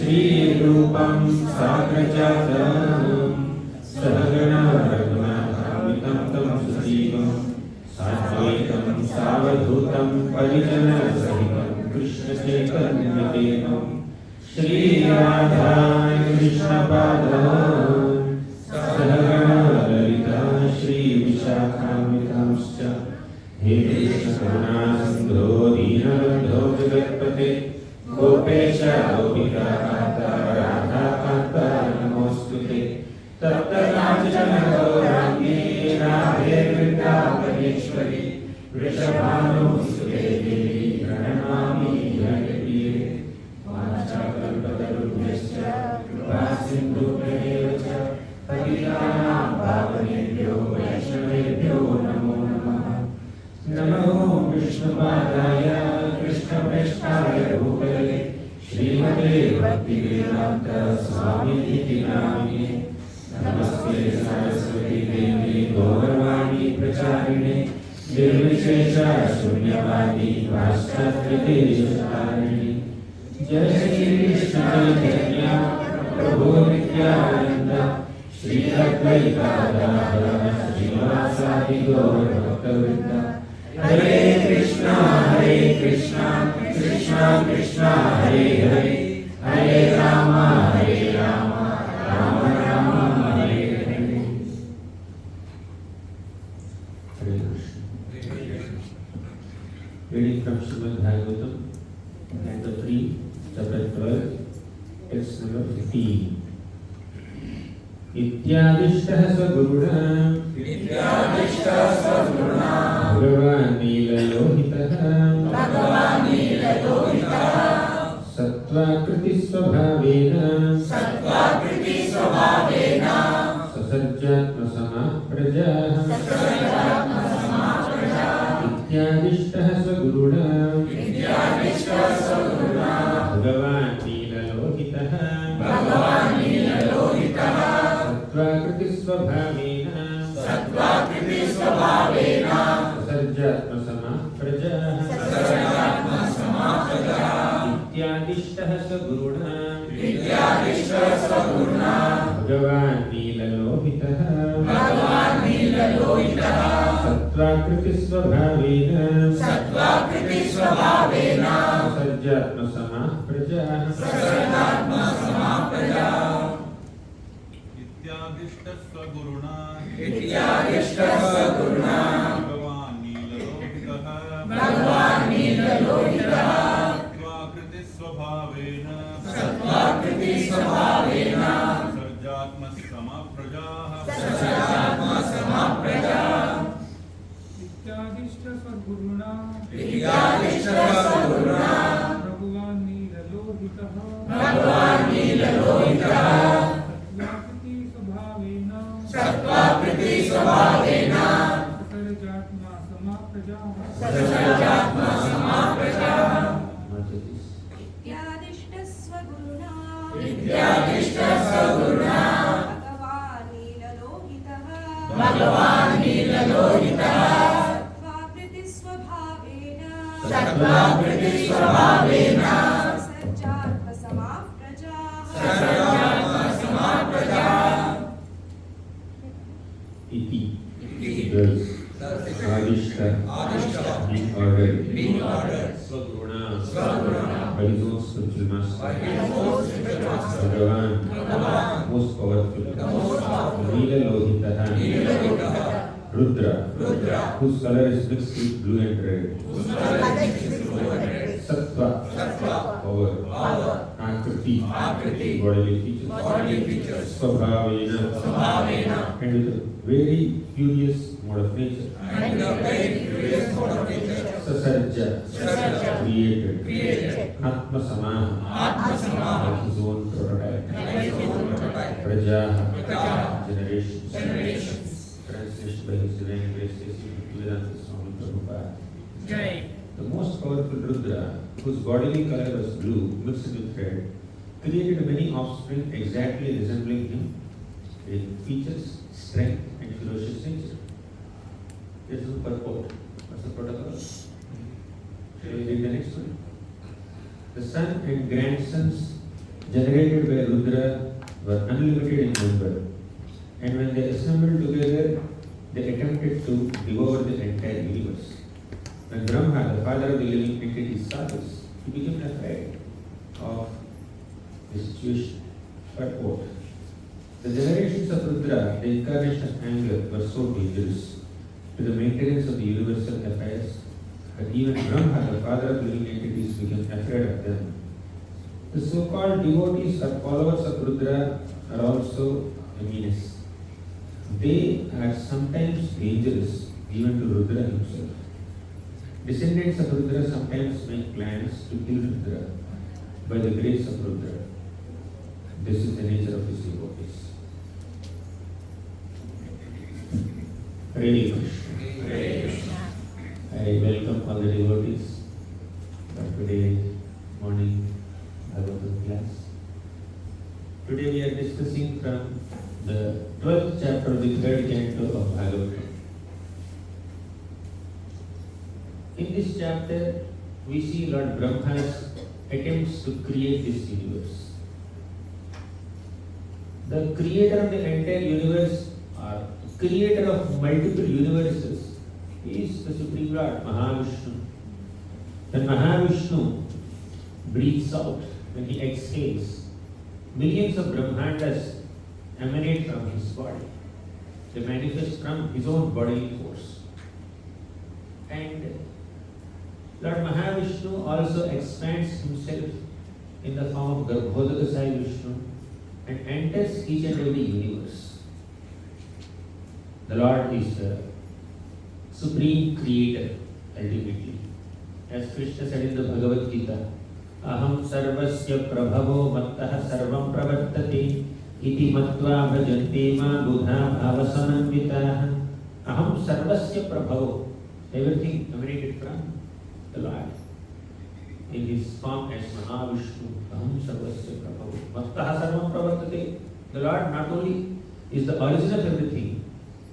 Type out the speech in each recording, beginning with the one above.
श्रीरूपं साग्रजातं सहगणरघुनाथान्वितं परिजन सहितं कृष्ण चैतन्य देवं श्री राधा कृष्ण पादान् सहगण ललिता श्री विशाखान्वितांश्च हे कृष्ण करुणा सिन्धो दीनबन्धो जगत्पते गोपेश गोपिकान्ता राधाकान्ता नमोऽस्तुते तप्त काञ्चन गौराङ्गी राधे वृन्दावनेश्वरी वृषभानुसुते देवी प्रणमामि हरिप्रिये वाञ्छाकल्पतरुभ्यश्च कृपासिन्धुभ्येव च पतितानां पावनेभ्यो वैष्णवेभ्यो नमो नमः नमो विष्णुपादाय कृष्णप्रेष्ठाय भूतले श्रीमते भक्तिवेदान्त स्वामिनिति नामिने नमस्ते सरस्वती देवी गौरवाणी प्रचारिणे निर्विशेष शून्यवादी पाश्चात्यदेशतारिणे जय श्री कृष्ण चैतन्य प्रभु नित्यानंद श्री अद्वैता गदाधर श्रीवासादि गौर भक्तवृंद हरे Krishna Krishna Krishna Hare Hare Hare Ram Ram Ram Hare Hare Hare Krishna reading from Srimad Bhagwatam chapter 3 chapter 12 text number 15 इत्यादिष्टः स्वगुरुणा भगवान् नीललोहितः सत्त्वाकृति स्वभावेन ससज्जात्मसमः प्रजाः इत्यादिष्टः स्वगुरुणा भगवान् नीललोहितः सत्त्वाकृति स्वभावेन ससज्जात्मसमः प्रजाः इत्यादिष्टः स्वगुरुणा भगवान् नीललोहितः सत्त्वाकृति स्वभावेन ससज्जात्मसमः प्रजाः इत्यादिष्टस्वगुरुणा भगवान् नीललोहितः सत्त्वाकृतिस्वभावेन ससज्जात्मसमः प्रजाः इत्यादिष्टस्वगुरुणा भगवान् नीललोहितः सत्त्वाकृति स्वभावेन ससज्जात्मसमः प्रजाः इत्यादिष्टस्वगुरुणा भगवान् नीललोहितः सत्त्वाकृति स्वभावेन ससज्जात्मसमः प्रजाः इति thus adishta being ordered swaguruna by his own spiritual master Bhagavan most powerful Neelalohitaha Rudra whose color is mixed with blue and red Sattva power Akriti bodily features Swabhavena and with a very curious mode of nature Sasarja created Atma Samaha like his own prototype Prajaha generations translation by his divine grace Vedanta Swami Prabhupada the most powerful Rudra whose bodily color was blue mixed with red created many offspring exactly resembling him with features, strength and ferocious nature. This is the purport. What's the protocol? Shall we read the next one? The son and grandsons generated by Rudra were unlimited in number, and when they assembled together, they attempted to devour the entire universe. When Brahma, the father of the living entity, saw this, he became afraid of the situation. Purport. The generations of Rudra, the incarnation of anger, were so dangerous to the maintenance of the universal affairs that even Brahma, the father of living entities, became afraid of them. The so-called devotees or followers of Rudra are also a menace. They are sometimes dangerous even to Rudra himself. Descendants of Rudra sometimes make plans to kill Rudra by the grace of Rudra. This is the nature of his devotees. Hare Krishna. I welcome all the devotees for today's morning Bhagavatam class. Today we are discussing from the 12th chapter of the 3rd canto of Bhagavatam. In this chapter, we see Lord Brahma's attempts to create this universe. The creator of the entire universe, or creator of multiple universes, is the Supreme Lord, Mahavishnu. When Mahavishnu breathes out, when he exhales, millions of Brahmandas emanate from his body. They manifest from his own bodily force. And Lord Mahavishnu also expands himself in the form of Garbhodaka Sai Vishnu and enters each and every universe. The Lord is the supreme creator, ultimately. As Krishna said in the Bhagavad Gita, Aham sarvasya prabhavo mattah sarvam pravartate iti matva bhajante ma buddha bhavasamanvitaha. Aham sarvasya prabhavo. Everything emanated from the Lord. In his form as Mahavishnu, Aham sarvasya prabhavo mattah sarvam pravartate. The Lord not only is the origin of everything,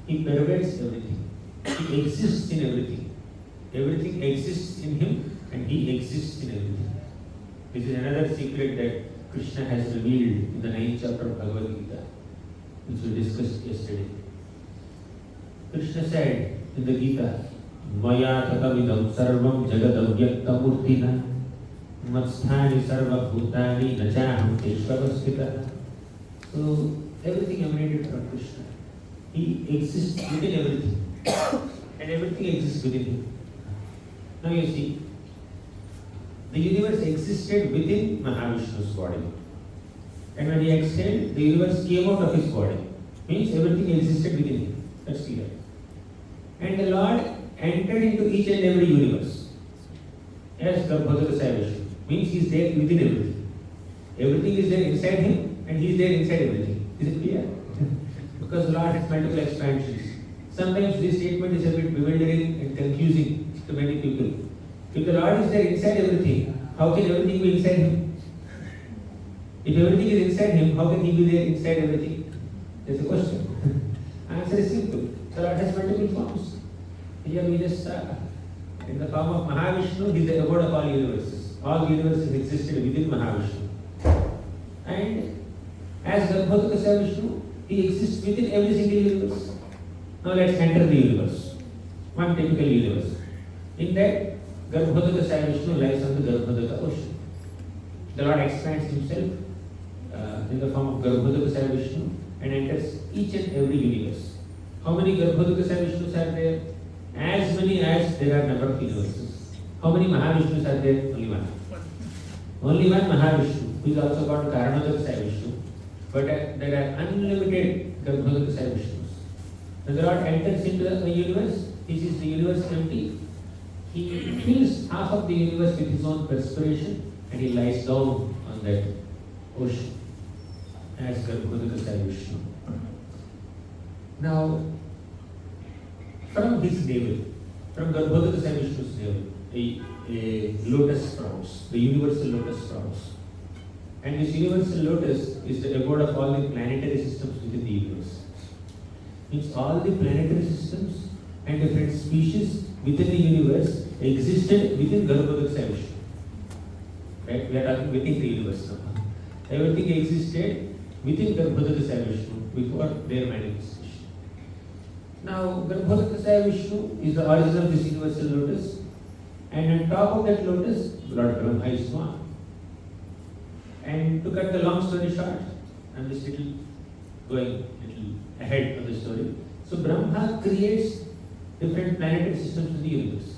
he pervades everything. He exists in everything. Everything exists in him and he exists in everything. This is another secret that Krishna has revealed in the 9th chapter of Bhagavad Gita, which we discussed yesterday. Krishna said in the Gita, Maya tatavidam sarvam jagadavyakthamurtina matsthani sarva bhutani nachaham teshvavasthita. So everything emanated from Krishna. He exists within everything and everything exists within him. Now you see, the universe existed within Mahavishnu's body. And when he exhaled, the universe came out of his body. Means everything existed within him. That's clear. And the Lord entered into each and every universe. As Garbhodaka Sai Vishnu. Means he is there within everything. Everything is there inside him and he is there inside everything. Is it clear? Because the Lord has multiple expansions. Sometimes this statement is a bit bewildering and confusing to many people. If the Lord is there inside everything, how can everything be inside him? If everything is inside him, how can he be there inside everything? That's a question. Answer is simple. The Lord has multiple forms. Here we just in the form of Mahavishnu, he is the abode of all universes. All universes existed within Mahavishnu. And as Garbhodaka Sai Vishnu, he exists within every single universe. Now let's enter the universe. One typical universe. In that, Garbhodaka Sai Vishnu lies on the Garbhodaka ocean. The Lord expands himself in the form of Garbhodaka Sai Vishnu and enters each and every universe. How many Garbhodaka Sai Vishnus are there? As many as there are number of universes. How many Mahavishnus are there? Only one. Only one Mahavishnu, who is also called Karanodaka Sai Vishnu. But there are unlimited Garbhodaka Sai Vishnus. When the Lord enters into the universe, he sees the universe empty. He fills half of the universe with his own perspiration and he lies down on that ocean as Garbhodaka Sai Vishnu. Now, from his navel, from Garbhodaka Sai Vishnu's navel, a lotus sprouts, the universal lotus sprouts. And this universal lotus is the abode of all the planetary systems within the universe. Means all the planetary systems and different species within the universe existed within Garbhodaka Sai Vishnu. Right? We are talking within the universe now. Everything existed within Garbhodaka Sai Vishnu before their manifestation. Now, Garbhodaka Sai Vishnu is the origin of this universal lotus And on top of that lotus, Lord Brahma is one. And to cut the long story short, I'm just going little ahead of the story. So Brahma creates different planetary systems in the universe.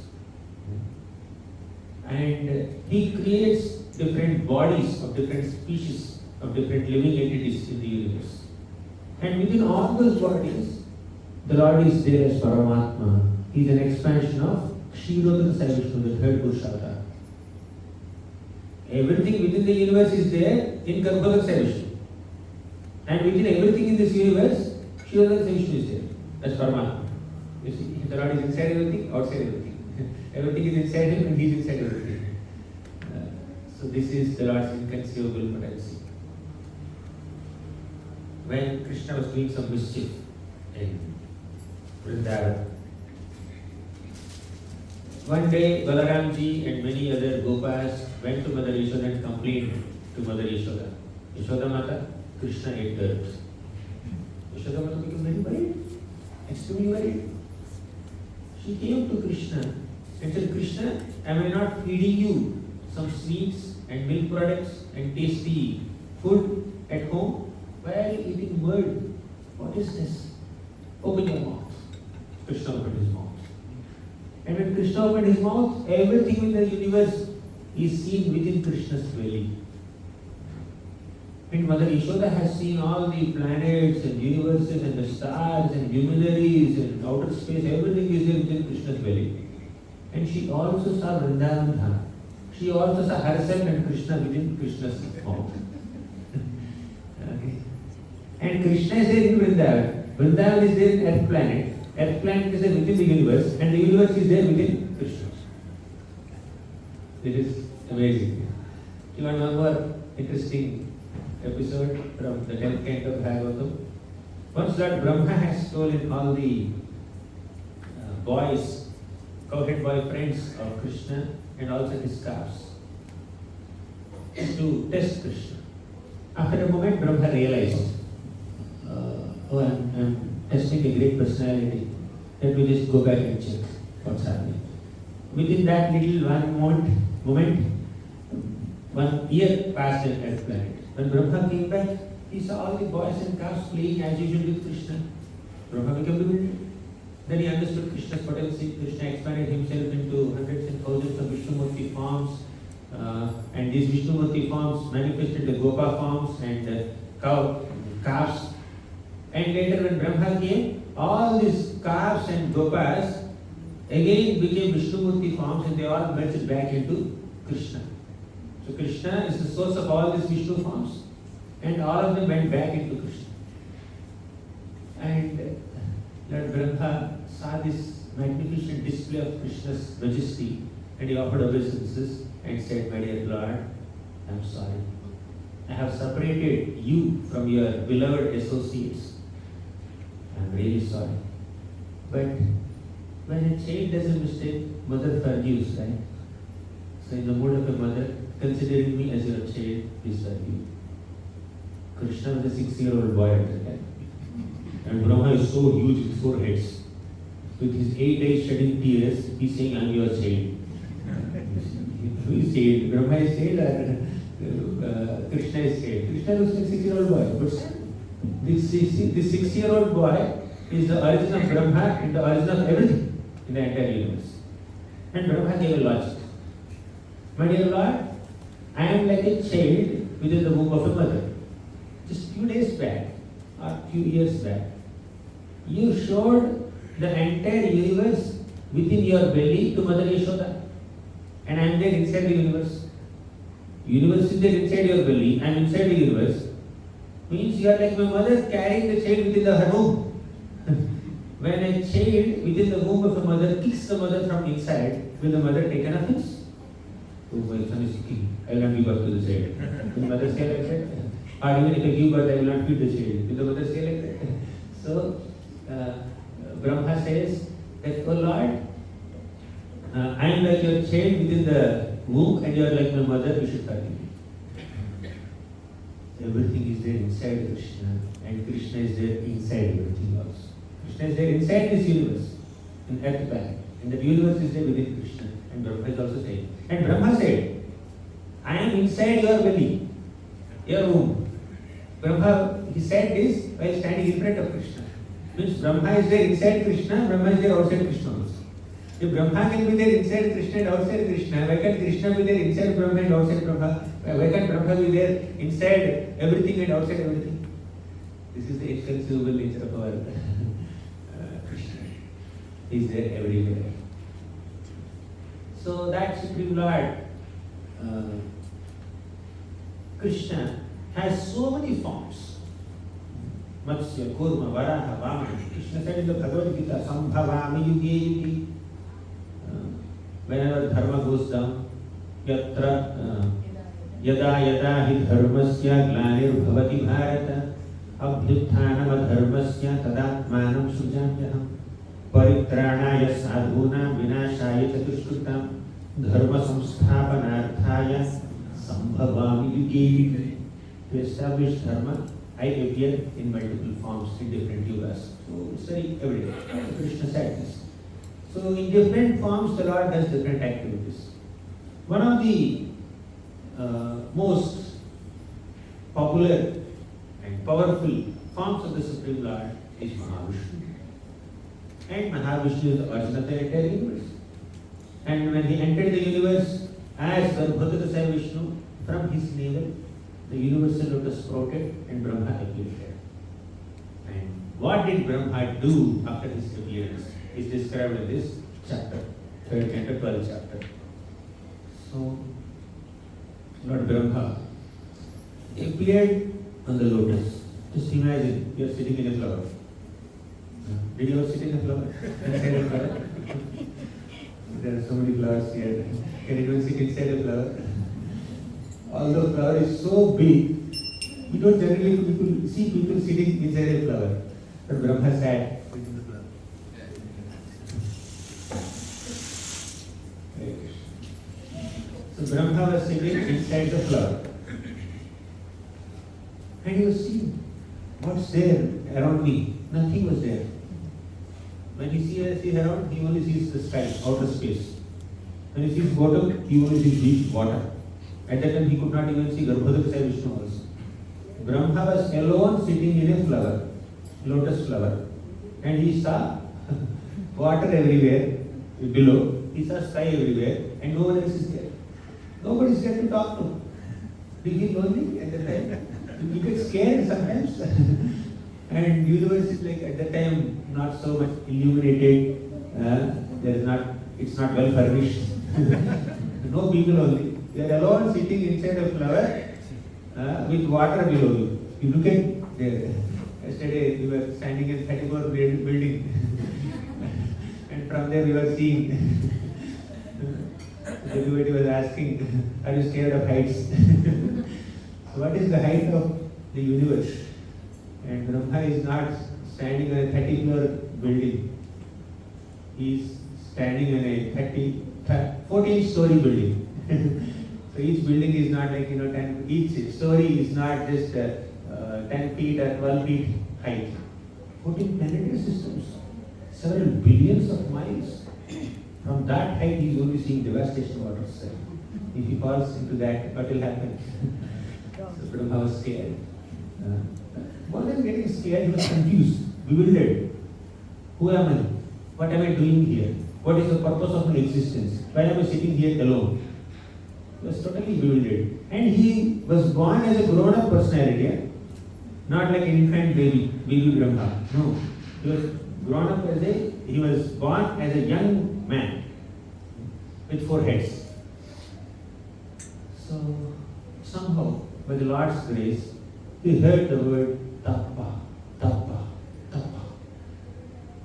And he creates different bodies of different species, of different living entities in the universe. And within all those bodies, the Lord is there as Paramatma. He is an expansion of Kshirodhara Sai Vishnu, the third Purushartha. Everything within the universe is there in Garbhodaka Sai Vishnu. And within everything in this universe, Kshirodhara Sai Vishnu is there as Paramatma. You see, the Lord is inside everything, outside everything. Everything is inside him and he is inside everything. So this is the Lord's inconceivable potency. When Krishna was doing some mischief in Vrindavan, one day Balaramji and many other Gopas went to Mother Yashoda and complained to Mother Yashoda. Yashoda Mata, Krishna ate dirt. Yashoda Mata became very worried, extremely worried. She came to Krishna and said, Krishna, am I not feeding you some sweets and milk products and tasty food at home? Why are you eating mud? What is this? Open your mouth. Krishna opened his mouth. And when Krishna opened his mouth, everything in the universe is seen within Krishna's belly. And Mother Yashoda has seen all the planets and universes and the stars and luminaries and outer space, everything is there within Krishna's belly. And she also saw Vrindavan Dham. She also saw herself and Krishna within Krishna's mouth. Okay. And Krishna is there in Vrindavan. Vrindavan is there in Earth planet. Earth planet is there within the universe, and the universe is there within Krishna. It is amazing. You want one more interesting episode from the 10th canto of Bhagwatam? Once Lord Brahma has stolen all the boys, cowhead boy friends of Krishna and also his calves to test Krishna. After a moment, Brahma realized, I'm testing a great personality. Let me just go back and check what's happening. Within that little moment, 1 year passed in Earth planet. When Brahma came back, he saw all the boys and calves playing as usual with Krishna. Brahma became bewildered. Then he understood Krishna's potency. Krishna expanded himself into hundreds and thousands of Vishnumurti forms. And these Vishnumurti forms manifested the Gopa forms and calves. And later when Brahma came, all these calves and Gopas again became Vishnumurti forms and they all merged back into Krishna. So Krishna is the source of all these Vishnu forms and all of them went back into Krishna. And Lord Brahma saw this magnificent display of Krishna's majesty and he offered obeisances and said, my dear Lord, I am sorry. I have separated you from your beloved associates. I am really sorry. But when a child does a mistake, mother forgives, right? So in the mood of a mother, considering me as your child, please forgive. Krishna was a 6-year-old boy at the time. And Brahma is so huge with 4 heads. With his 8 eyes shedding tears, he's saying, I am your child. Who is child? Brahma is child or Krishna is child? Krishna looks like a 6-year-old boy. But this 6-year-old boy is the origin of Brahma and the origin of everything in the entire universe. And Brahma gave a logic. My dear Lord, I am like a child within the womb of a mother. Just few days back, or few years back, you showed the entire universe within your belly to Mother Yashoda. And I am there inside the universe. Universe is there inside your belly, I am inside the universe. Means you are like my mother carrying the child within her womb. When a child within the womb of a mother kicks the mother from inside, will the mother take an offense? Oh, my son is kicking, I will not give birth to the child. Will the mother say like that? Or even if I give birth, I will not feed the child. Will the mother say like that? So, Brahma says that, oh Lord, I am like your child within the womb and you are like my mother, you should forgive me. Everything is there inside Krishna and Krishna is there inside everything else. Krishna is there inside this universe, in Earth planet. And the universe is there within Krishna. And Brahma is also saying. And Brahma said, I am inside your belly, your womb. Brahma, he said this while standing in front of Krishna. Means Brahma is there inside Krishna, Brahma is there outside Krishna also. If Brahma can be there inside Krishna and outside Krishna, why can't Krishna be there inside Brahma and outside Brahma? Why can't Brahma be there inside everything and outside everything? This is the inconceivable nature of our Krishna. He is there everywhere. So that Supreme Lord, Krishna, has so many forms. Matsya, Kurma, Varaha, Vamana. Krishna said in the Bhagavad Gita, Sambhavami Yuge Yugi. Whenever dharma goes down, yatra yada yada hi dharmasya glanir bhavati bharata abhyutthanam dharmasya tadatmanam sujamyaham paritranaya sadhuna vinashaya chatushrutam dharma samsthapanarthaya sambhavami yuge yuge. To establish dharma, I appear in multiple forms in different yugas. So it's very evident. Krishna said this. So in different forms, the Lord does different activities. One of the most popular and powerful forms of the Supreme Lord is Mahavishnu. And Mahavishnu is the origin of the entire universe. And when he entered the universe as Bhagwatam Vishnu, from his navel, the universal lotus sprouted and Brahma appeared there. And what did Brahma do after his appearance is described in this chapter, 3rd canto, 12th chapter. So, Lord Brahma appeared on the lotus. Just imagine you are sitting in a flower. Did you ever sit in a flower? Inside a flower? There are so many flowers here. Can anyone sit inside a flower? Although the flower is so big, we don't generally see people sitting inside a flower. But Brahma sat in the flower. So Brahma was sitting inside the flower. And he was seeing what's there around me. Nothing was there. When he sees around, he only sees the sky, outer space. When he sees bottom, he only sees deep water. At that time, he could not even see Garbhodaka Vishnu also. Brahma was alone sitting in a flower, lotus flower, and he saw water everywhere below. He saw sky everywhere, and no one else is there. Nobody is there to talk to. Do you feel lonely at that time? You get scared sometimes. And universe is like at that time not so much illuminated. It's not well furnished. No people only. They are alone sitting inside a flower with water below you. You look at there. Yesterday we were standing in 34th building, and from there we were seeing. Everybody was asking, "Are you scared of heights?" So what is the height of the universe? And Brahma is not standing on a 30-floor building. He is standing on a 14-story building. So each building is not like 10. Each story is not just 10 feet or 12 feet height. 14 planetary systems, several billions of miles. From that height, he is only seeing devastation what is said. If he falls into that, what will happen? So Brahma was scared. More than getting scared, he was confused, bewildered. Who am I? What am I doing here? What is the purpose of my existence? Why am I sitting here alone? He was totally bewildered. And he was born as a grown-up personality, not like an infant baby Brahma. No. He was grown up he was born as a young man with 4 heads. So somehow, by the Lord's grace, he heard the word tapa, tapa, tapa.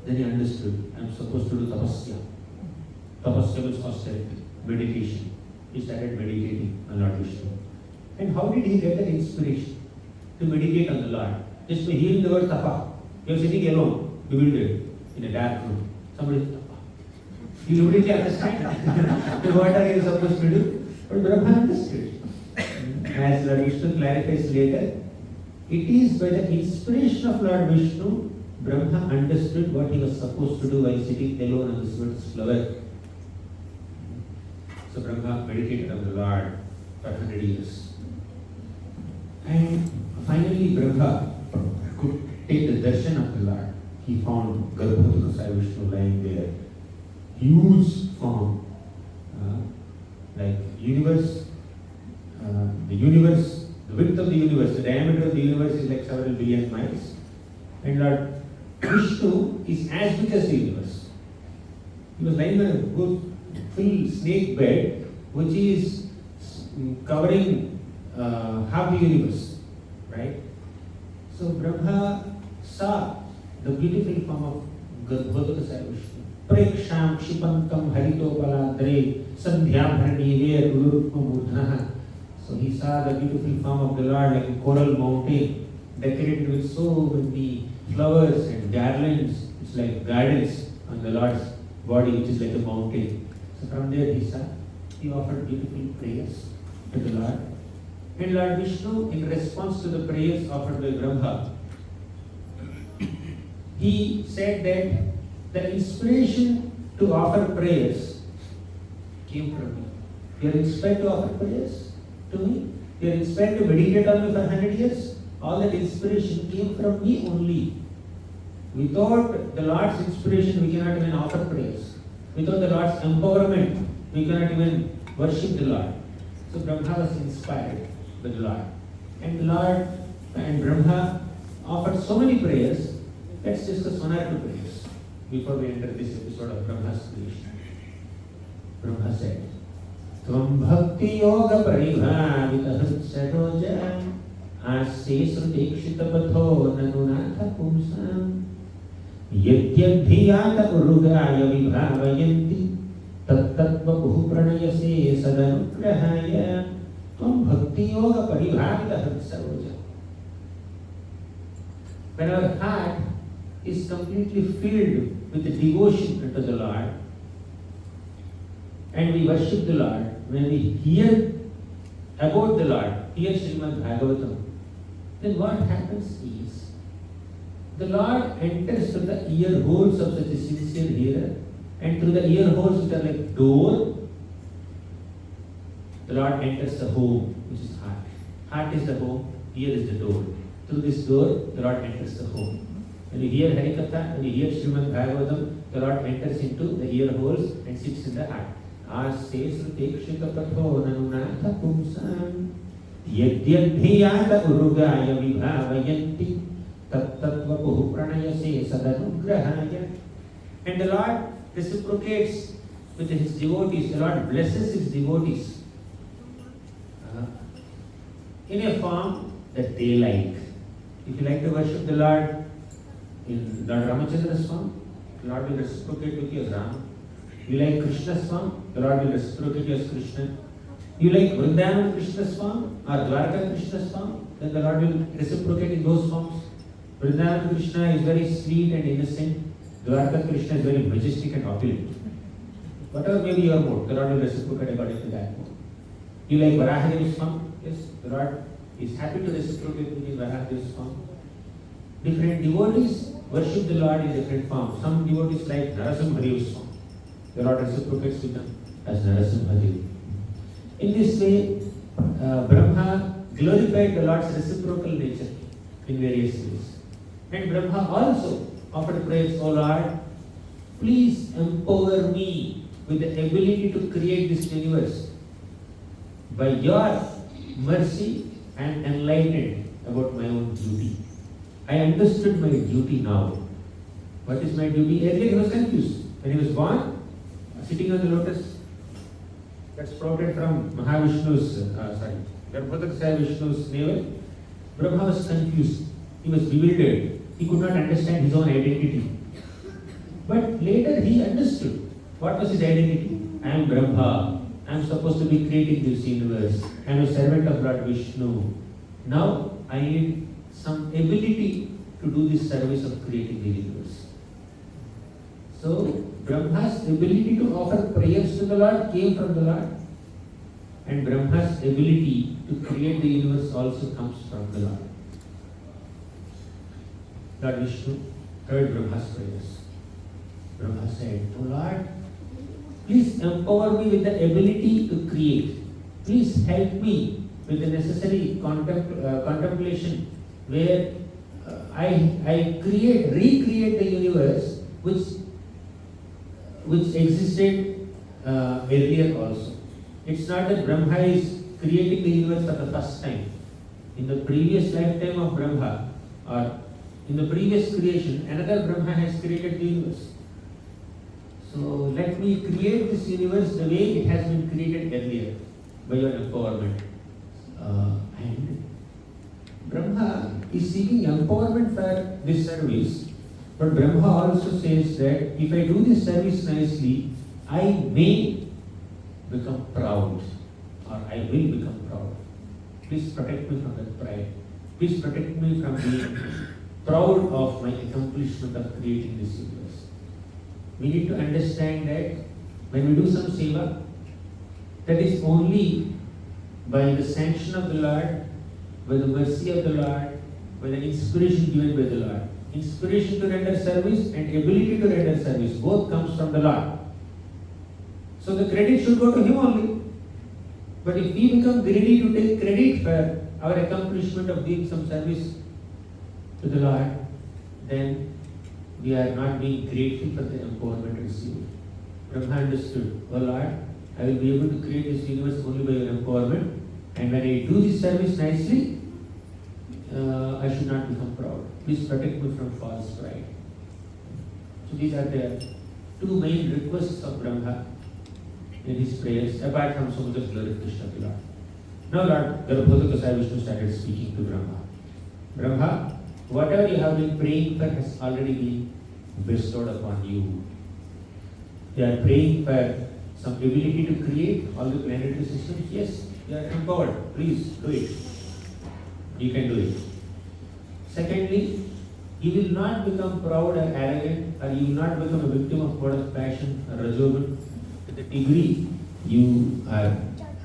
Then he understood, I am supposed to do tapasya. Tapasya means austerity, meditation. He started meditating on Lord Vishnu. And how did he get that inspiration to meditate on the Lord? Just by hearing the word tapa. You are sitting alone, bewildered, in a dark room. Somebody says tapa. You immediately understand what are you supposed to do? But Brahma understood. As Lord Vishnu clarifies later, it is by the inspiration of Lord Vishnu Brahma understood what he was supposed to do while sitting alone on this lotus flower. So Brahma meditated on the Lord for 100 years. And finally Brahma could take the darshan of the Lord. He found Garbhotra Vishnu lying there. Huge form. Like universe, the width of the universe, the diameter of the universe is like several billion miles. And Lord Vishnu is as big as the universe. He was lying on a good full snake bed which is covering half the universe, right? So Brahma saw the beautiful form of Garbhotra Vishnu. Preksham Kshipantam Haritopaladre Sandhyabharani Urupamurdhana. So he saw the beautiful form of the Lord like a coral mountain decorated with so many flowers and garlands. It's like gardens on the Lord's body, which is like a mountain. So from there he offered beautiful prayers to the Lord. And Lord Vishnu, in response to the prayers offered by Brahma, he said that the inspiration to offer prayers came from me. You are inspired to offer prayers to me. You are inspired to meditate on me for 100 years. All that inspiration came from me only. Without the Lord's inspiration, we cannot even offer prayers. Without the Lord's empowerment, we cannot even worship the Lord. So Brahma was inspired by the Lord. And the Lord and Brahma offered so many prayers. Let's discuss one or two prayers before we enter this episode of Brahma's creation. Brahma said, Tvam bhakti yoga paribhavita hritsaroja asya srutekshita patho nanunatha pumsam yadyadhiyata urugaya vibhavayanti tattattva buhu pranayase sadanugrahaya Tvam bhakti yoga paribhavita hritsaroja. When our heart is completely filled with the devotion unto the Lord, and we worship the Lord, when we hear about the Lord, hear Srimad Bhagwatam, then what happens is, the Lord enters through the ear holes of such a sincere hearer, and through the ear holes which are like door, the Lord enters the home, which is heart. Heart is the home, ear is the door. Through this door, the Lord enters the home. When you hear Harikatha, when you hear Srimad Bhagavatam, the Lord enters into the ear holes and sits in the heart. Asesru tekshita patho nanunatha pumsam yadyadhiyata urugaya vibhavayanti tattattva buhu pranayase sadanugrahaya. And the Lord reciprocates with his devotees. The Lord blesses his devotees in a form that they like. If you like to worship the Lord in Lord Ramachandra's form, the Lord will reciprocate with you as Ram. You like Krishna's form, the Lord will reciprocate you as Krishna. You like Vrindavan Krishna's form or Dwarka Krishna's form, then the Lord will reciprocate in those forms. Vrindavan Krishna is very sweet and innocent. Dwarka Krishna is very majestic and opulent. Whatever may be your mood, the Lord will reciprocate according to that mood. You like Varahadevi's form? Yes, the Lord is happy to reciprocate in Varahadevi's form. Different devotees worship the Lord in different forms. Some devotees like Narasimhadeva's form. The Lord reciprocates with them as Narasimhadev. In this way, Brahma glorified the Lord's reciprocal nature in various ways. And Brahma also offered praise, O Lord, please empower me with the ability to create this universe. By your mercy, I am enlightened about my own duty. I understood my duty now. What is my duty? Earlier he was confused. When he was born, sitting on the lotus that sprouted from Garbhotra Vishnu's navel, Brahma was confused. He was bewildered. He could not understand his own identity. But later he understood. What was his identity? I am Brahma. I am supposed to be creating this universe. I am a servant of Lord Vishnu. Now I need some ability to do this service of creating the universe. So Brahma's ability to offer prayers to the Lord came from the Lord. And Brahma's ability to create the universe also comes from the Lord. Lord Vishnu heard Brahma's prayers. Brahma said, "Oh Lord, please empower me with the ability to create. Please help me with the necessary contemplation where I recreate the universe which existed earlier also." It's not that Brahma is creating the universe for the first time. In the previous lifetime of Brahma, or in the previous creation, another Brahma has created the universe. So let me create this universe the way it has been created earlier by your empowerment. And Brahma is seeking empowerment for this service, but Brahma also says that if I do this service nicely, I may become proud, or I will become proud. Please protect me from that pride. Please protect me from being proud of my accomplishment of creating this universe. We need to understand that when we do some seva, that is only by the sanction of the Lord, by the mercy of the Lord, by the inspiration given by the Lord. Inspiration to render service and ability to render service, both comes from the Lord. So the credit should go to Him only. But if we become greedy to take credit for our accomplishment of doing some service to the Lord, then we are not being grateful for the empowerment received. Brahma understood, "Oh Lord, I will be able to create this universe only by your empowerment, and when I do this service nicely, I should not become proud. Please protect me from false pride." So these are the two main requests of Brahma in his prayers, apart from so much of glorification of the Lord. Now Lord Garbhodakasaya Vishnu started speaking to Brahma. "Brahma, whatever you have been praying for has already been bestowed upon you. You are praying for some ability to create all the planetary systems. Yes, you are empowered. Please do it. You can do it. Secondly, you will not become proud or arrogant, or you will not become a victim of mode of passion or rajogun to the degree you are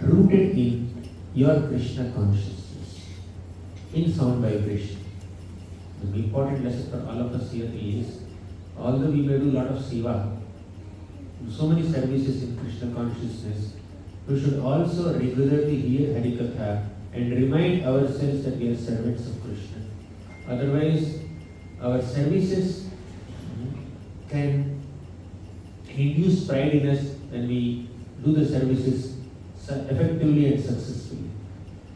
rooted in your Krishna consciousness, in sound vibration." The important lesson for all of us here is, although we may do a lot of seva, so many services in Krishna consciousness, we should also regularly hear Harikatha and remind ourselves that we are servants of Krishna. Otherwise, our services can induce pride in us when we do the services effectively and successfully.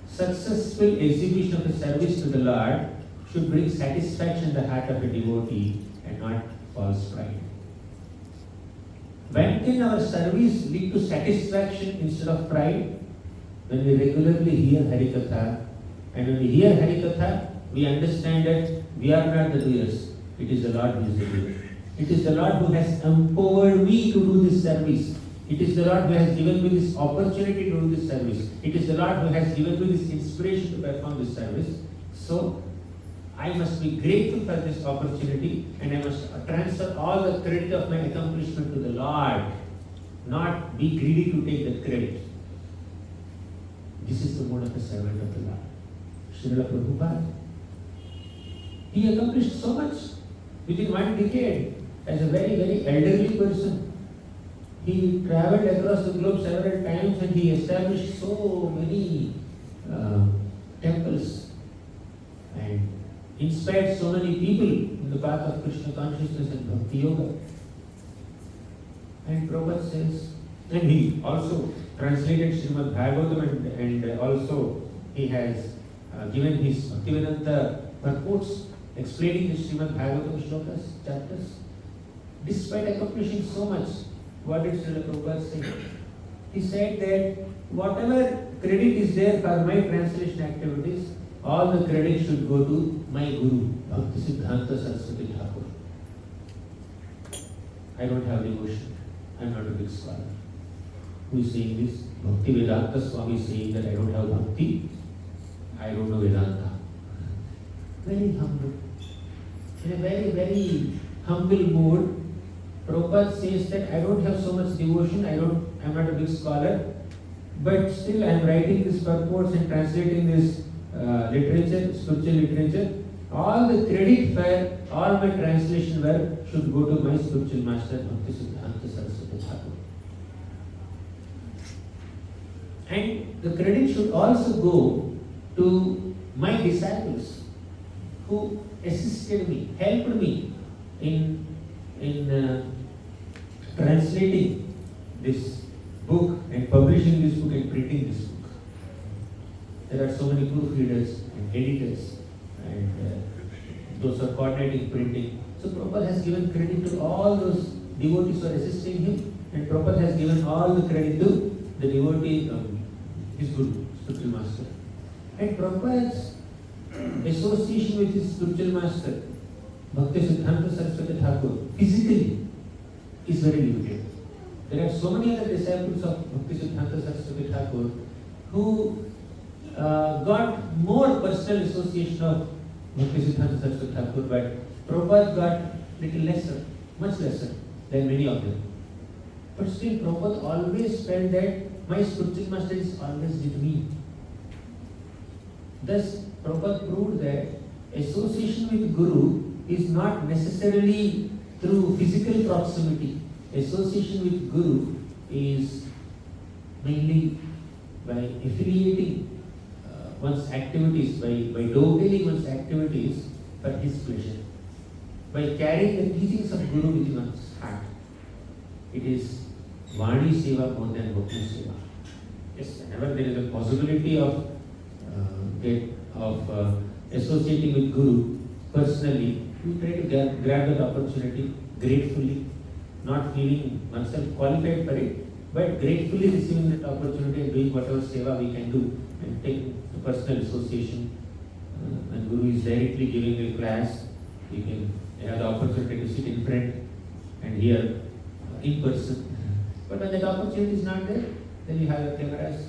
Successful execution of the service to the Lord should bring satisfaction in the heart of a devotee and not false pride. When can our service lead to satisfaction instead of pride? When we regularly hear Harikatha, and when we hear Harikatha, we understand that we are not the doers. It is the Lord who is the doer. It is the Lord who has empowered me to do this service. It is the Lord who has given me this opportunity to do this service. It is the Lord who has given me this inspiration to perform this service. So, I must be grateful for this opportunity, and I must transfer all the credit of my accomplishment to the Lord, not be greedy to take that credit. This is the mode of a servant of the Lord. Srila Prabhupada, he accomplished so much within one decade as a very, very elderly person. He traveled across the globe several times and he established so many temples and inspired so many people in the path of Krishna consciousness and Bhakti Yoga. And Prabhupada says, and he also translated Srimad Bhagwatam and also he has given his Bhaktivedanta purports explaining the Srimad Bhagwatam shlokas, chapters. Despite accomplishing so much, what did Srila Prabhupada say? He said that whatever credit is there for my translation activities, all the credit should go to my Guru, Bhaktisiddhanta Saraswati Thakur. I don't have devotion. I am not a big scholar. Who is saying this? Bhaktivedanta Swami is saying that I don't have bhakti. I don't know Vedanta. Very humble. In a very, very humble mood, Prabhupada says that I don't have so much devotion, I'm not a big scholar, but still I am writing these purports and translating this literature, spiritual literature. All the credit for all my translation work should go to my spiritual master, Bhaktisiddhanta Saraswati Thakur. And the credit should also go to my disciples who assisted me, helped me in translating this book and publishing this book and printing this book. There are so many proofreaders and editors and those are coordinating printing. So Prabhupada has given credit to all those devotees who are assisting him, and Prabhupada has given all the credit to the devotee, his Guru, spiritual master. And Prabhupada's association with his spiritual master, Bhaktisiddhanta Saraswati Thakur, physically is very limited. There are so many other disciples of Bhaktisiddhanta Saraswati Thakur who got more personal association of Bhaktisiddhanta Saraswati Thakur, but Prabhupada got little lesser, much lesser than many of them. But still Prabhupada always felt that my spiritual master is always with me. Thus Prabhupada proved that association with Guru is not necessarily through physical proximity. Association with Guru is mainly by affiliating one's activities, by dovetailing one's activities for his pleasure, by carrying the teachings of Guru within one's heart. It is Vani Seva more than Bhakti Seva. Yes, whenever there is a possibility of associating with Guru personally, we try to grab that opportunity gratefully, not feeling oneself qualified for it, but gratefully receiving that opportunity and doing whatever seva we can do and take the personal association. And Guru is directly giving a class, you can have the opportunity to sit in front and hear in person. But when that opportunity is not there, then you have the cameras,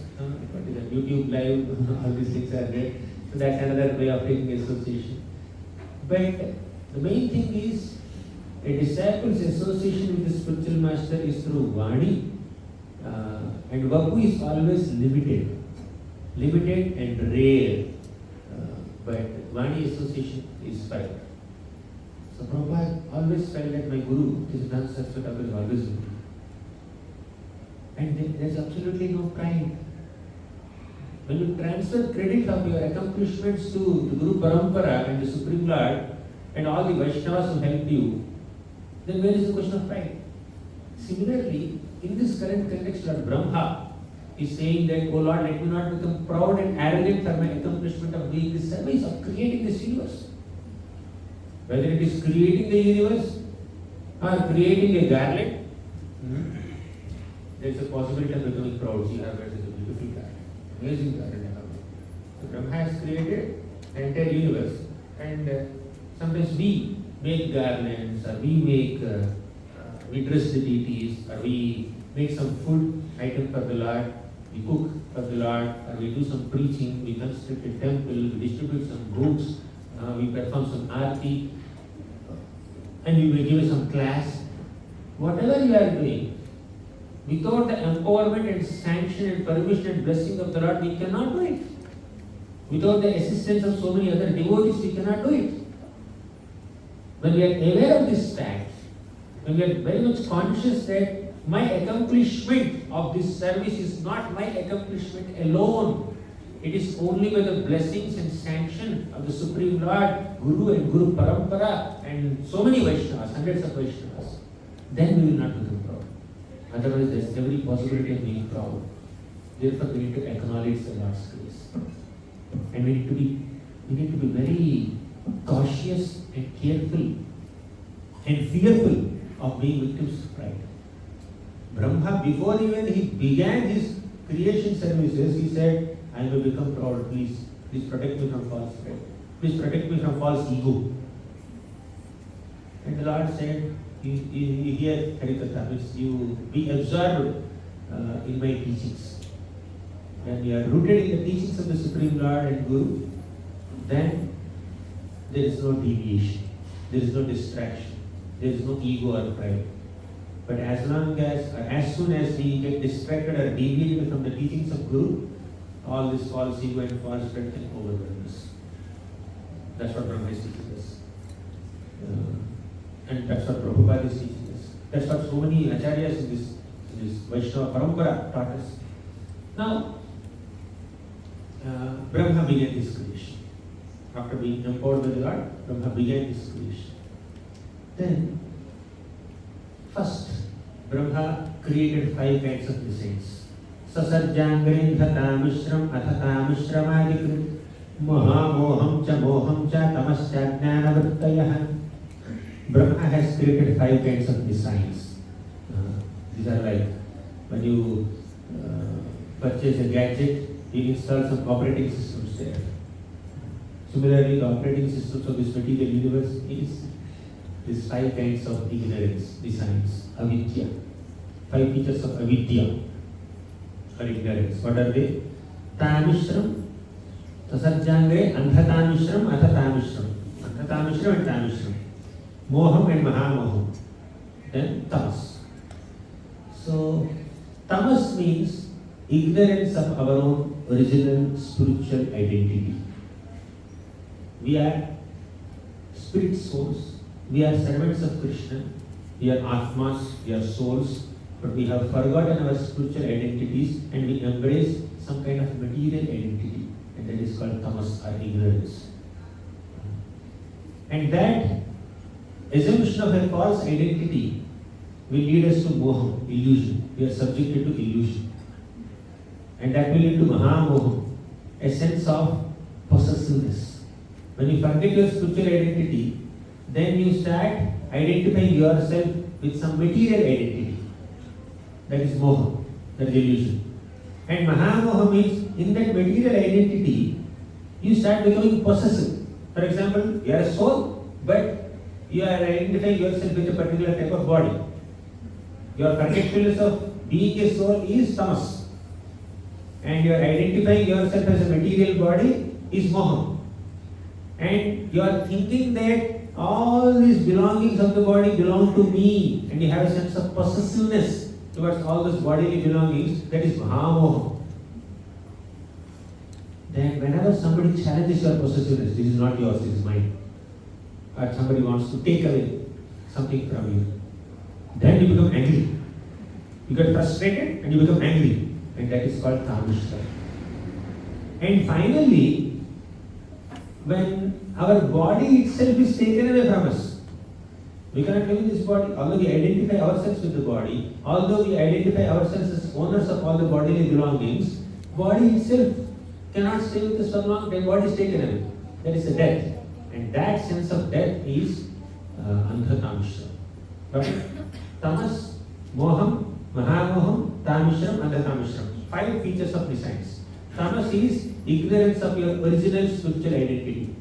YouTube live, all these things are there. So that's another way of taking association. But the main thing is, a disciple's association with the spiritual master is through Vani, and Vapu is always limited and rare, but Vani association is forever. So Prabhupada always felt that my Guru, Bhaktisiddhanta Saraswati Thakur, is always with me. And there's absolutely no pride. When you transfer credit of your accomplishments to the Guru Parampara and the Supreme Lord and all the Vaishnavas who helped you, then where is the question of pride? Similarly, in this current context, Lord Brahma is saying that, oh Lord, let me not become proud and arrogant for my accomplishment of doing this service, of creating this universe. Whether it is creating the universe or creating a garland, there is a possibility of becoming proud. See, our God is a beautiful garland, amazing garland. So Brahma has created the entire universe, and sometimes we make garlands, or we dress the deities, or we make some food item for the Lord, we cook for the Lord, or we do some preaching, we construct a temple, we distribute some books, we perform some arati, and we will give some class. Whatever you are doing, without the empowerment and sanction and permission and blessing of the Lord, we cannot do it. Without the assistance of so many other devotees, we cannot do it. When we are aware of this fact, when we are very much conscious that my accomplishment of this service is not my accomplishment alone, it is only by the blessings and sanction of the Supreme Lord, Guru and Guru Parampara, and so many Vaishnavas, hundreds of Vaishnavas, then we will not become proud. Otherwise, there is every possibility of being proud. Therefore, we need to acknowledge the Lord's grace. And we need to be very cautious and careful and fearful of being victims of pride. Brahma, before even he began his creation services, he said, I will become proud, please protect me from false pride. Please protect me from false ego. And the Lord said, you hear Harikatha, means you be absorbed in my teachings. When you are rooted in the teachings of the Supreme Lord and Guru, then there is no deviation, there is no distraction, there is no ego or pride. But as soon as we get distracted or deviated from the teachings of Guru, all this false ego and false pride can overwhelm us. That's what Brahma is teaching us. And that's what Prabhupada is teaching us. That's what so many acharyas in this Vaishnava Parampara taught us. Now, Brahma began his creation. After being empowered by the Lord, Brahma began his creation. Then, first, Brahma created 5 kinds of designs. Sasarjangre dhatamishram athatamishramadikrit mahamoham cha moham cha tamasya jnanavrittayah. Brahma has created 5 kinds of designs. These are like when you purchase a gadget, you install some operating systems there. Similarly, the operating systems of this material universe is these 5 kinds of ignorance, designs, avidya. 5 features of avidya or ignorance. What are they? Tamishram, tasajjangre, andhatamishram, athatamishram. Andhatamishram and tamishram. Moham and mahamoham. Then tamas. So, tamas means ignorance of our own original spiritual identity. We are spirit souls. We are servants of Krishna. We are atmas. We are souls. But we have forgotten our spiritual identities and we embrace some kind of material identity. And that is called tamas or ignorance. And that assumption of a false identity will lead us to moham, illusion. We are subjected to illusion. And that will lead to mahamoham, a sense of possessiveness. When you forget your spiritual identity, then you start identifying yourself with some material identity. That is moha, that is illusion. And mahamoha means in that material identity, you start becoming possessive. For example, you are a soul, but you are identifying yourself with a particular type of body. Your forgetfulness of being a soul is tamas. And you are identifying yourself as a material body is moha. And you are thinking that all these belongings of the body belong to me, and you have a sense of possessiveness towards all those bodily belongings, that is mahamoha. Then whenever somebody challenges your possessiveness, this is not yours, this is mine, or somebody wants to take away something from you, then you become angry. You get frustrated and you become angry, and that is called tamishra. And finally, when our body itself is taken away from us, we cannot live in this body. Although we identify ourselves with the body, although we identify ourselves as owners of all the bodily belongings, body itself cannot stay with us for long, then body is taken away. That is a death. And that sense of death is andhatamishram. But tamas, moham, mahamoham, tamishram, andhatamishram. 5 features of designs. Tamas is ignorance of your original spiritual identity.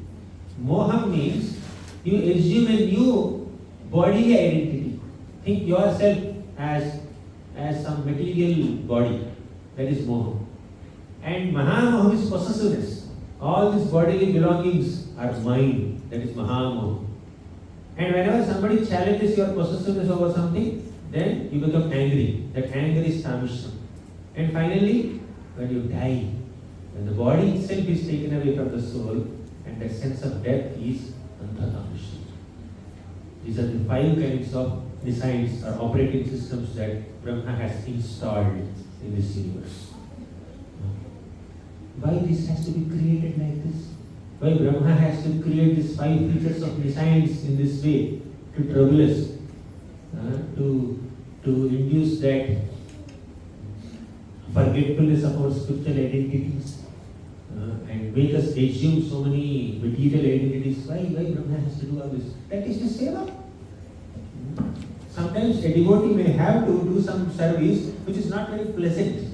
Moham means you assume a new bodily identity. Think yourself as some material body. That is moham. And mahamoham is possessiveness. All these bodily belongings are mine. That is mahamoham. And whenever somebody challenges your possessiveness over something, then you become angry. That anger is tamishram. And finally, when you die, when the body itself is taken away from the soul, and that sense of death is andhatamishram. These are the 5 kinds of designs or operating systems that Brahma has installed in this universe. Why this has to be created like this? Why Brahma has to create these 5 features of designs in this way to trouble us, to induce that forgetfulness of our spiritual identities, and make us assume so many material identities. Why Brahma has to do all this? That is the seva. Sometimes a devotee may have to do some service which is not very pleasant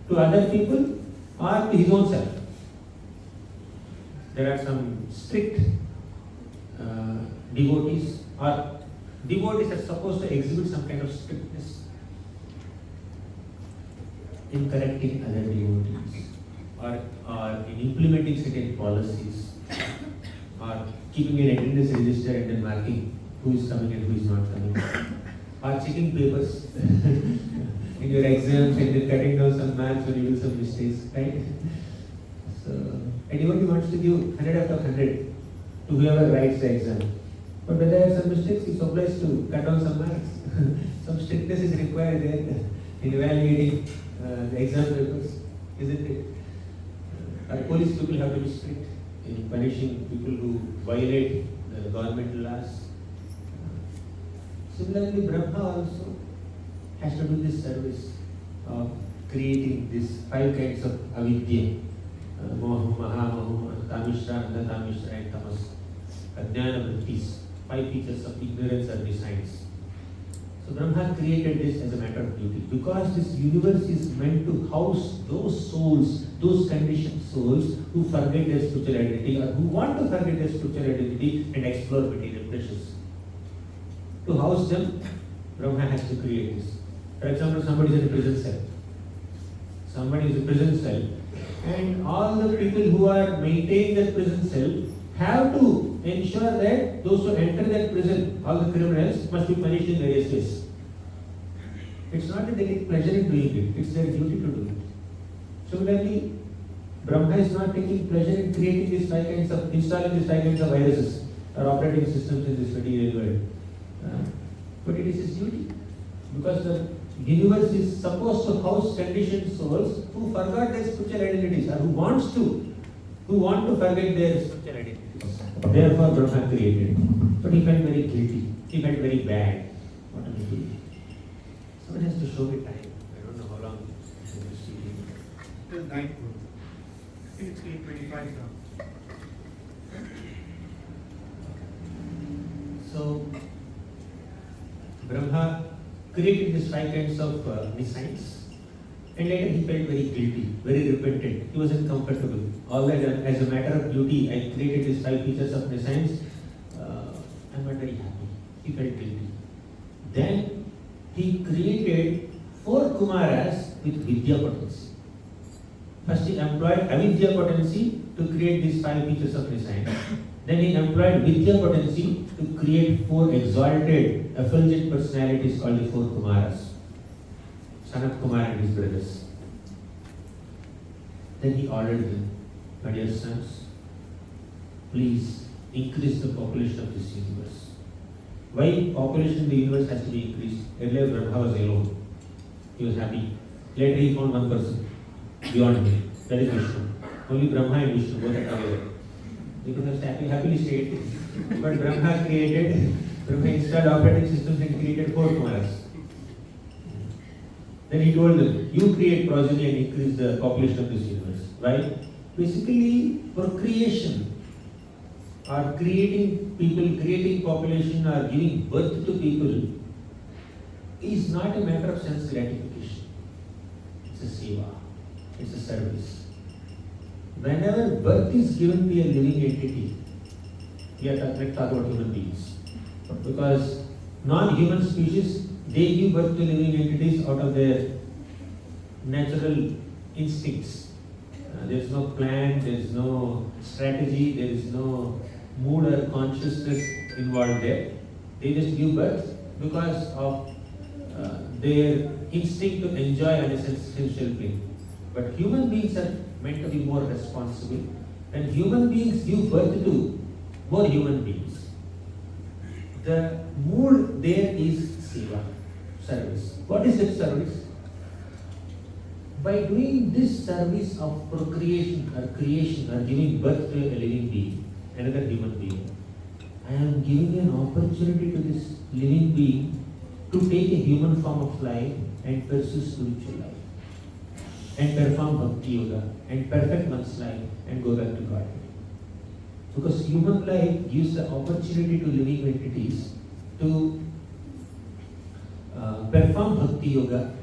to other people or to his own self. There are some strict devotees, or devotees are supposed to exhibit some kind of strictness in correcting other devotees, or in implementing certain policies, or keeping an attendance register and then marking who is coming and who is not coming, or checking papers in your exams and then cutting down some marks when you do some mistakes, right? So, a devotee wants to give 100 out of 100 to whoever writes the exam. But when there are some mistakes, it's obliged to cut down some marks. Some strictness is required there in evaluating the exam papers, isn't it? Our police people have to be strict in punishing people who violate the governmental laws. Similarly, Brahma also has to do this service of creating these 5 kinds of avidya. Moha, Maha, Moha, Tamishra, Andathamishra and Tamas. Ajnana vrittis. 5 features of ignorance or designs. So Brahma created this as a matter of duty because this universe is meant to house those souls, those conditioned souls who forget their spiritual identity or who want to forget their spiritual identity and explore material pleasures. To house them, Brahma has to create this. For example, somebody is in a prison cell. Somebody is in a prison cell, and all the people who are maintaining that prison cell have to ensure that those who enter that prison, all the criminals, must be punished in various ways. It's not that they take pleasure in doing it, it's their duty to do it. Similarly, Brahma is not taking pleasure in creating these 5 kinds of, installing these 5 kinds of viruses or operating systems in this material world. But it is his duty. Because the universe is supposed to house conditioned souls who forgot their spiritual identities or who want to forget their spiritual identities. Therefore, Brahma created. But he felt very guilty. He felt very bad. What am I doing? Someone has to show me time. I don't know how long this is taking. Till 9. I think it's 8:25 now. So, Brahma created these 5 kinds of designs, and later he felt very guilty, very repentant. He wasn't comfortable. All that as a matter of duty, I created these 5 features of designs. I'm not very happy. He felt guilty. Then he created 4 Kumaras with Vidya potency. First he employed avidya potency to create these 5 features of design. Then he employed Vidya potency to create 4 exalted, effulgent personalities called the 4 Kumaras. Sanat Kumar and his brothers. Then he ordered them, my dear sons, please increase the population of this universe. Why population in the universe has to be increased? Earlier Brahma was alone. He was happy. Later he found one person beyond him. That is Vishnu. Only Brahma and Vishnu both are together. They could have happily stayed. But Brahma installed operating systems and created 4 Kumaras. Then he told them, you create progeny and increase the population of this universe. Why? Basically, procreation or creating people, creating population or giving birth to people is not a matter of sense gratification. It's a seva. It's a service. Whenever birth is given to a living entity, we are talking about human beings. Because non-human species, they give birth to living entities out of their natural instincts. There is no plan, there is no strategy, there is no mood or consciousness involved there. They just give birth because of their instinct to enjoy an essential thing. But human beings are meant to be more responsible, and human beings give birth to more human beings. The mood there is seva, service. What is that service? By doing this service of procreation or creation or giving birth to a living being, another human being, I am giving an opportunity to this living being to take a human form of life and pursue spiritual life and perform bhakti yoga and perfect one's life and go back to God. Because human life gives the opportunity to living entities to perform bhakti yoga,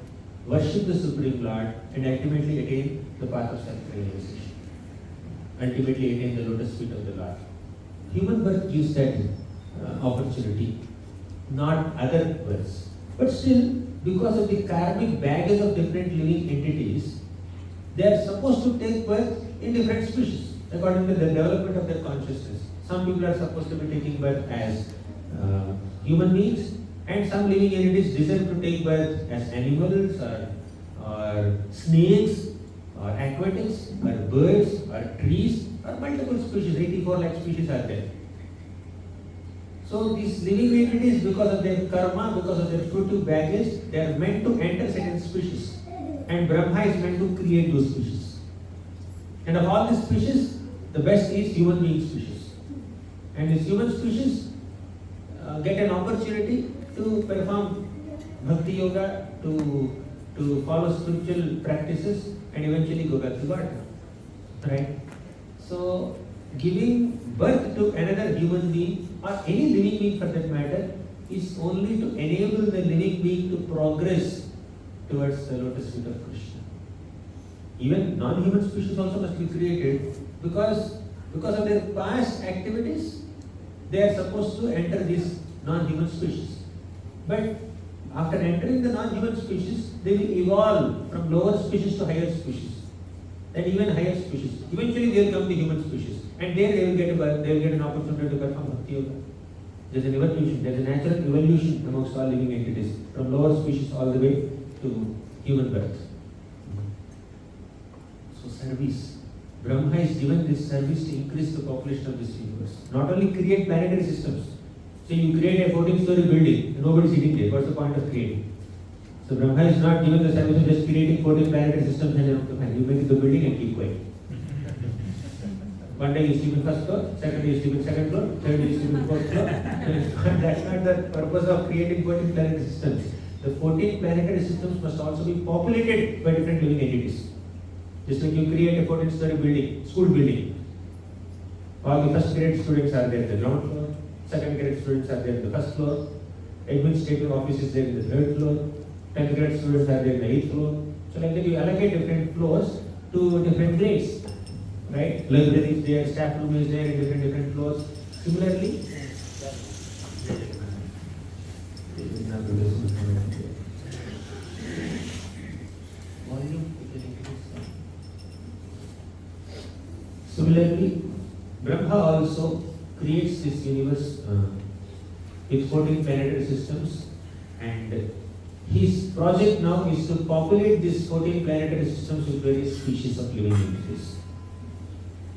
worship the Supreme Lord, and ultimately attain the path of self-realization. Ultimately attain the lotus feet of the Lord. Human birth gives that opportunity, not other births. But still, because of the karmic baggage of different living entities, they are supposed to take birth in different species according to the development of their consciousness. Some people are supposed to be taking birth as human beings, and some living entities deserve to take birth as animals or snakes or aquatics or birds or trees or multiple species. 84 lakh species are there. So these living entities, because of their karma, because of their fruitive baggage, they are meant to enter certain species. And Brahma is meant to create those species. And of all these species, the best is human being species. And this human species get an opportunity to perform bhakti yoga, to follow spiritual practices, and eventually go back to God. Right? So, giving birth to another human being, or any living being for that matter, is only to enable the living being to progress towards the lotus feet of Krishna. Even non-human species also must be created because of their past activities, they are supposed to enter this non-human species. But after entering the non-human species, they will evolve from lower species to higher species, and even higher species. Eventually, they will come to human species, and there they will get an opportunity to perform bhakti yoga. There is an evolution. There is a natural evolution amongst all living entities, from lower species all the way to human birth. So, service. Brahma is given this service to increase the population of this universe. Not only create planetary systems. So you create a 14-story building and nobody is sitting there. What's the point of creating? So Brahma is not given the service of just creating 14 planetary systems and you make the building and keep quiet. One day you sleep in first floor, second day you sleep in second floor, third day you sleep in fourth floor. That's not the purpose of creating 14 planetary systems. The 14 planetary systems must also be populated by different living entities. Just like you create a 14-story building, school building. All the first grade students are there in the ground floor, second grade students are there in the first floor, administrative office is there in the third floor, 10th grade students are there in the 8th floor. So like that you allocate different floors to different grades. Right? Library is there, staff room is there in different floors. Similarly, Brahma also creates this universe with 14 planetary systems, and his project now is to populate these 14 planetary systems with various species of living entities.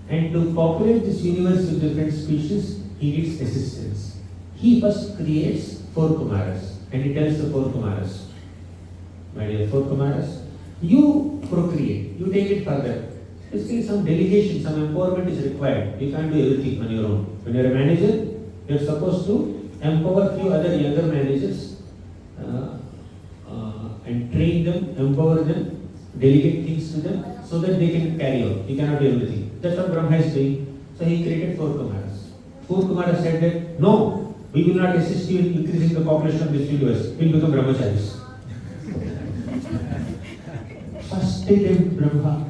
And to populate this universe with different species, he needs assistance. He first creates 4 Kumaras, and he tells the 4 Kumaras, my dear 4 Kumaras, you procreate, you take it further. Basically, some delegation, some empowerment is required. You can't do everything on your own. When you're a manager, you're supposed to empower few other younger managers and train them, empower them, delegate things to them so that they can carry out. You cannot do everything. That's what Brahma is doing. So he created 4 Kumaras. 4 Kumaras said that, no, we will not assist you in increasing the population of this universe. We will become brahmacharis. First attempt Brahma.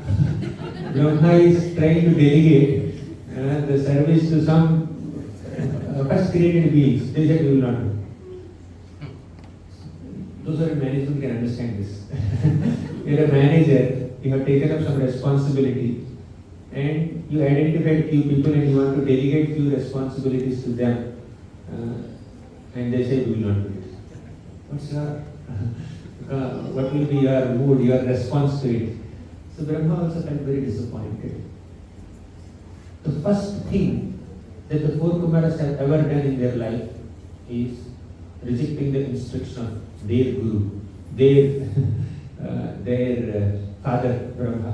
Brahma is trying to delegate the service to some first created beings. They said we will not do. Those who are in management can understand this. You are a manager, you have taken up some responsibility, and you identified few people and you want to delegate few responsibilities to them, and they say we will not do it. What's your what will be your mood, your response to it? So Brahma also felt very disappointed. The first thing that the 4 Kumaras have ever done in their life is rejecting the instruction of their guru, their father Brahma.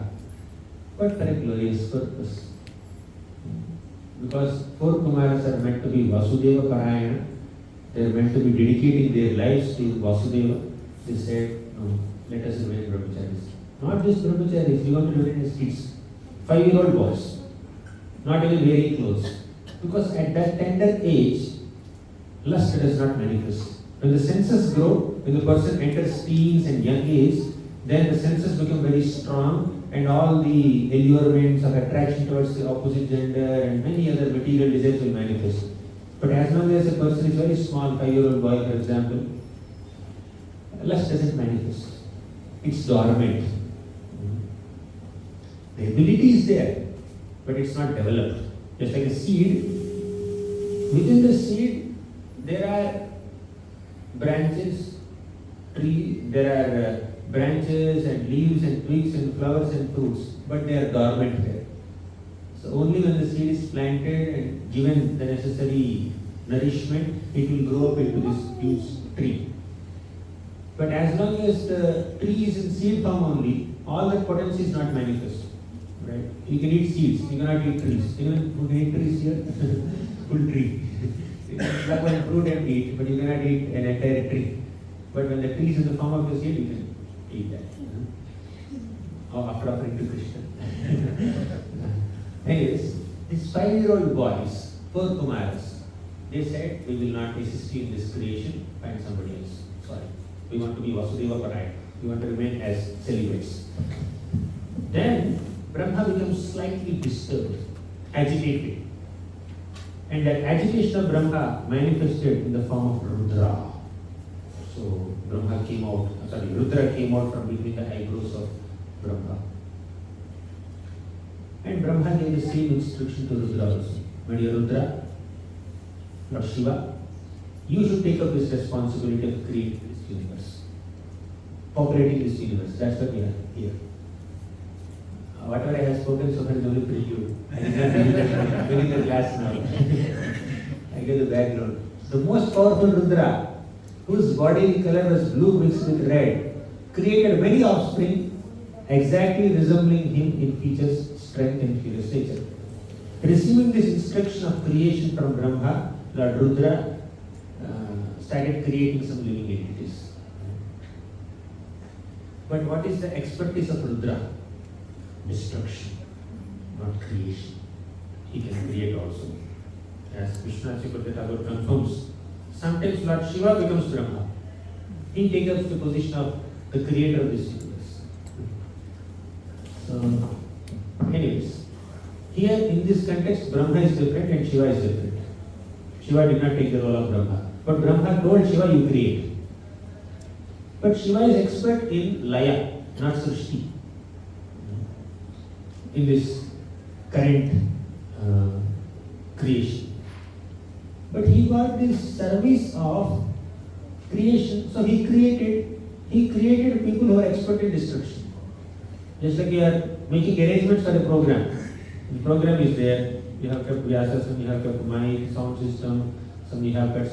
But for a glorious purpose. Because 4 Kumaras are meant to be Vasudeva Parayana, they are meant to be dedicating their lives to Vasudeva. They said, no, let us remain brahmacharis. Not just brahmacharis, we want to remain as kids. 5-year-old boys, not even wearing clothes. Because at that tender age, lust does not manifest. When the senses grow, when the person enters teens and young age, then the senses become very strong and all the allurements of attraction towards the opposite gender and many other material desires will manifest. But as long as a person is very small, 5-year-old boy for example, lust doesn't manifest. It's dormant. The ability is there, but it's not developed. Just like a seed, within the seed there are branches, branches and leaves and twigs and flowers and fruits, but they are dormant there. So only when the seed is planted and given the necessary nourishment, it will grow up into this huge tree. But as long as the tree is in seed form only, all that potency is not manifest. Right? You can eat seeds, you cannot eat trees. Anyone who can eat trees here? Full tree. You can pluck one fruit and eat, but you cannot eat an entire tree. But when the tree is in the form of a seed, you can eat that. Or after offering to Krishna. Anyways, these 5-year-old boys, 4 Kumaras, they said, we will not assist you in this creation, find somebody else. Sorry. We want to be Vasudeva Paraya. We want to remain as celibates. Then Brahma becomes slightly disturbed, agitated. And that agitation of Brahma manifested in the form of Rudra. So Rudra came out from between the eyebrows of Brahma. And Brahma gave the same instruction to Rudra also. My dear Rudra, Lord Shiva, you should take up this responsibility of creating this universe, populating this universe. That's what we are here. Whatever I have spoken so far is only preview. I am filling the class now. I get the background. The most powerful Rudra, whose bodily color was blue mixed with red, created many offspring exactly resembling him in features, strength and fierce nature. Receiving this instruction of creation from Brahma, Lord Rudra started creating some living entities. But what is the expertise of Rudra? Destruction, not creation. He can create also. As Krishna Thakur confirms, sometimes Lord Shiva becomes Brahma. He takes up the position of the creator of this universe. So, anyways, here in this context, Brahma is different and Shiva is different. Shiva did not take the role of Brahma. But Brahma told Shiva, you create. But Shiva is expert in Laya, not Srishti. In this current creation. But he got this service of creation, so he created people who are expert in destruction. Just like you are making arrangements for a program. The program is there, you have kept Vyasasana, you have kept mic, sound system, you have got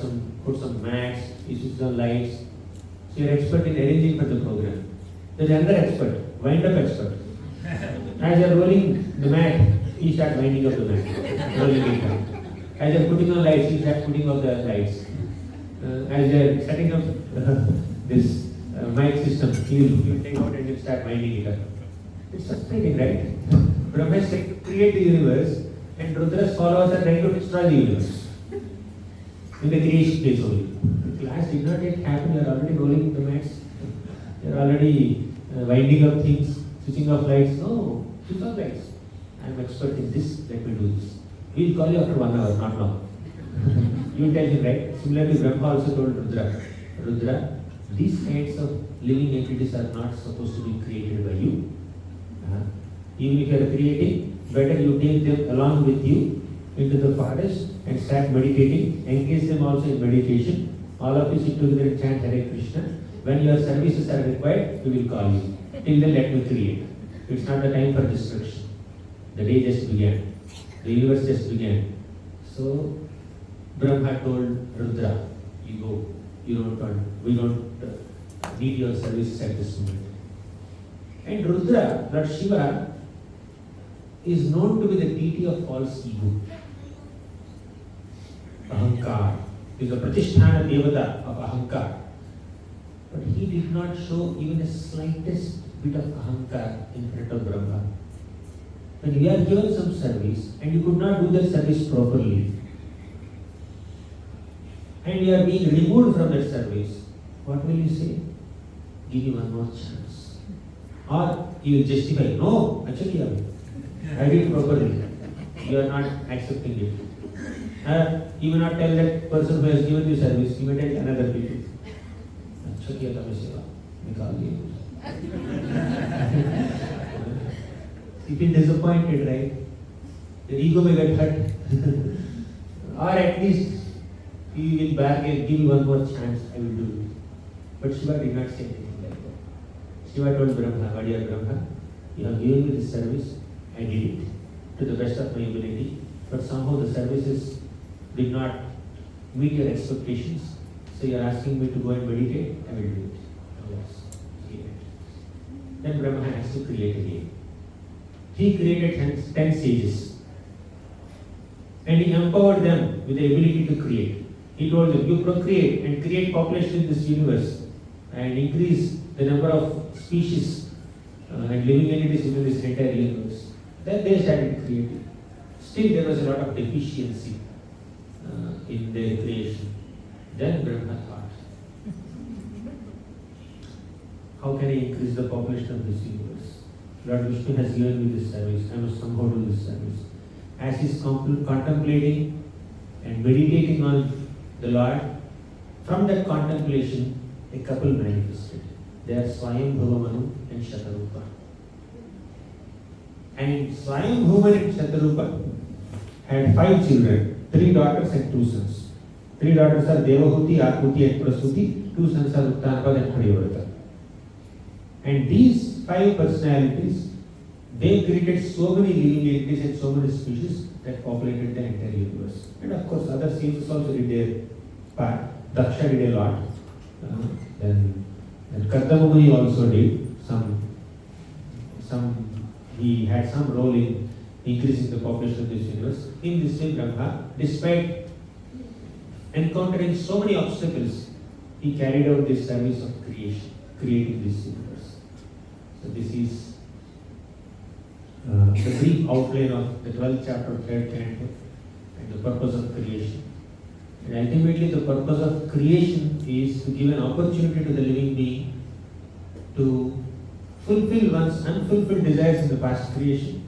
put some mats, you switch on lights. So you are expert in arranging for the program. There is another expert, wind up expert. As you are rolling the mat, he starts winding up the mat, rolling it down. As you are putting on lights, he starts putting off the lights. As you are setting up this mic system, he will take out and he'll start winding it up. It's frustrating, right? Brahma is trying to create the universe and Rudra's followers are trying to destroy the universe. In the creation place only. The class did not yet happen, you are already rolling the mats, you are already winding up things, switching off lights. No, switch off lights. I am expert in this, let me do this. We will call you after 1 hour, not now. You will tell him, right? Similarly, Brahma also told Rudra, these kinds of living entities are not supposed to be created by you. Even if you are creating, better you take them along with you into the forest and start meditating, engage them also in meditation. All of you sit together and chant Hare Krishna. When your services are required, we will call you. Till then, let me create. It's not the time for destruction. The day just began. The universe just began. So, Brahma told Rudra, you go. We don't need your services at this moment. And Rudra, Lord Shiva, is known to be the deity of false ego. Ahankar. He is the Pratisthana Devata of Ahankar. But he did not show even the slightest bit of Ahankar in front of Brahma. When you are given some service and you could not do that service properly, and you are being removed from that service, what will you say? Give me one more chance. Or you will justify, no, actually I did it properly. You are not accepting it. You will not tell that person who has given you service, you may tell another people. You feel disappointed, right? Your ego may get hurt. Or at least you will bargain, give me one more chance, I will do it. But Shiva did not say anything like that. Shiva told Brahma, my dear Brahma, you have given me this service, I did it to the best of my ability, but somehow the services did not meet your expectations. So you are asking me to go and meditate, I will do it. Yes, create. Then Brahma has to create again. He created 10 sages. And he empowered them with the ability to create. He told them, you procreate and create population in this universe and increase the number of species and living entities in this entire universe. Then they started creating. Still there was a lot of deficiency in their creation. Then Brahma thought, how can I increase the population of this universe? Lord Vishnu has given me this service. I must somehow do this service. As he is contemplating and meditating on the Lord, from that contemplation, a couple manifested. They are Swayambhuva Manu and Shatarupa. And Swayambhuva and Shatarupa had 5 children, 3 daughters and 2 sons. 3 daughters are Devahuti, Akuti and Prasuti. 2 sons are Uttanapad and Harivrata. And these 5 personalities, they created so many living entities and so many species that populated the entire universe. And of course, other sages also did their part. Darshan did a lot. Then Kardama Muni also did some. He had some role in increasing the population of this universe. In this way, Brahma, despite encountering so many obstacles, he carried out this service of creation, creating this universe. So this is the brief outline of the 12th chapter of 3rd canto and the purpose of creation. And ultimately the purpose of creation is to give an opportunity to the living being to fulfill one's unfulfilled desires in the past creation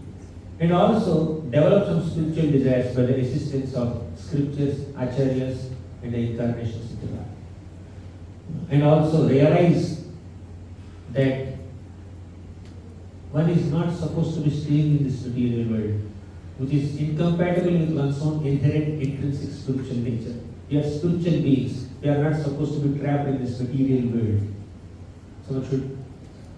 and also develop some spiritual desires by the assistance of scriptures, acharyas and the incarnations in the life. And also realize that one is not supposed to be staying in this material world, which is incompatible with one's own inherent intrinsic spiritual nature. We are spiritual beings. We are not supposed to be trapped in this material world. So one should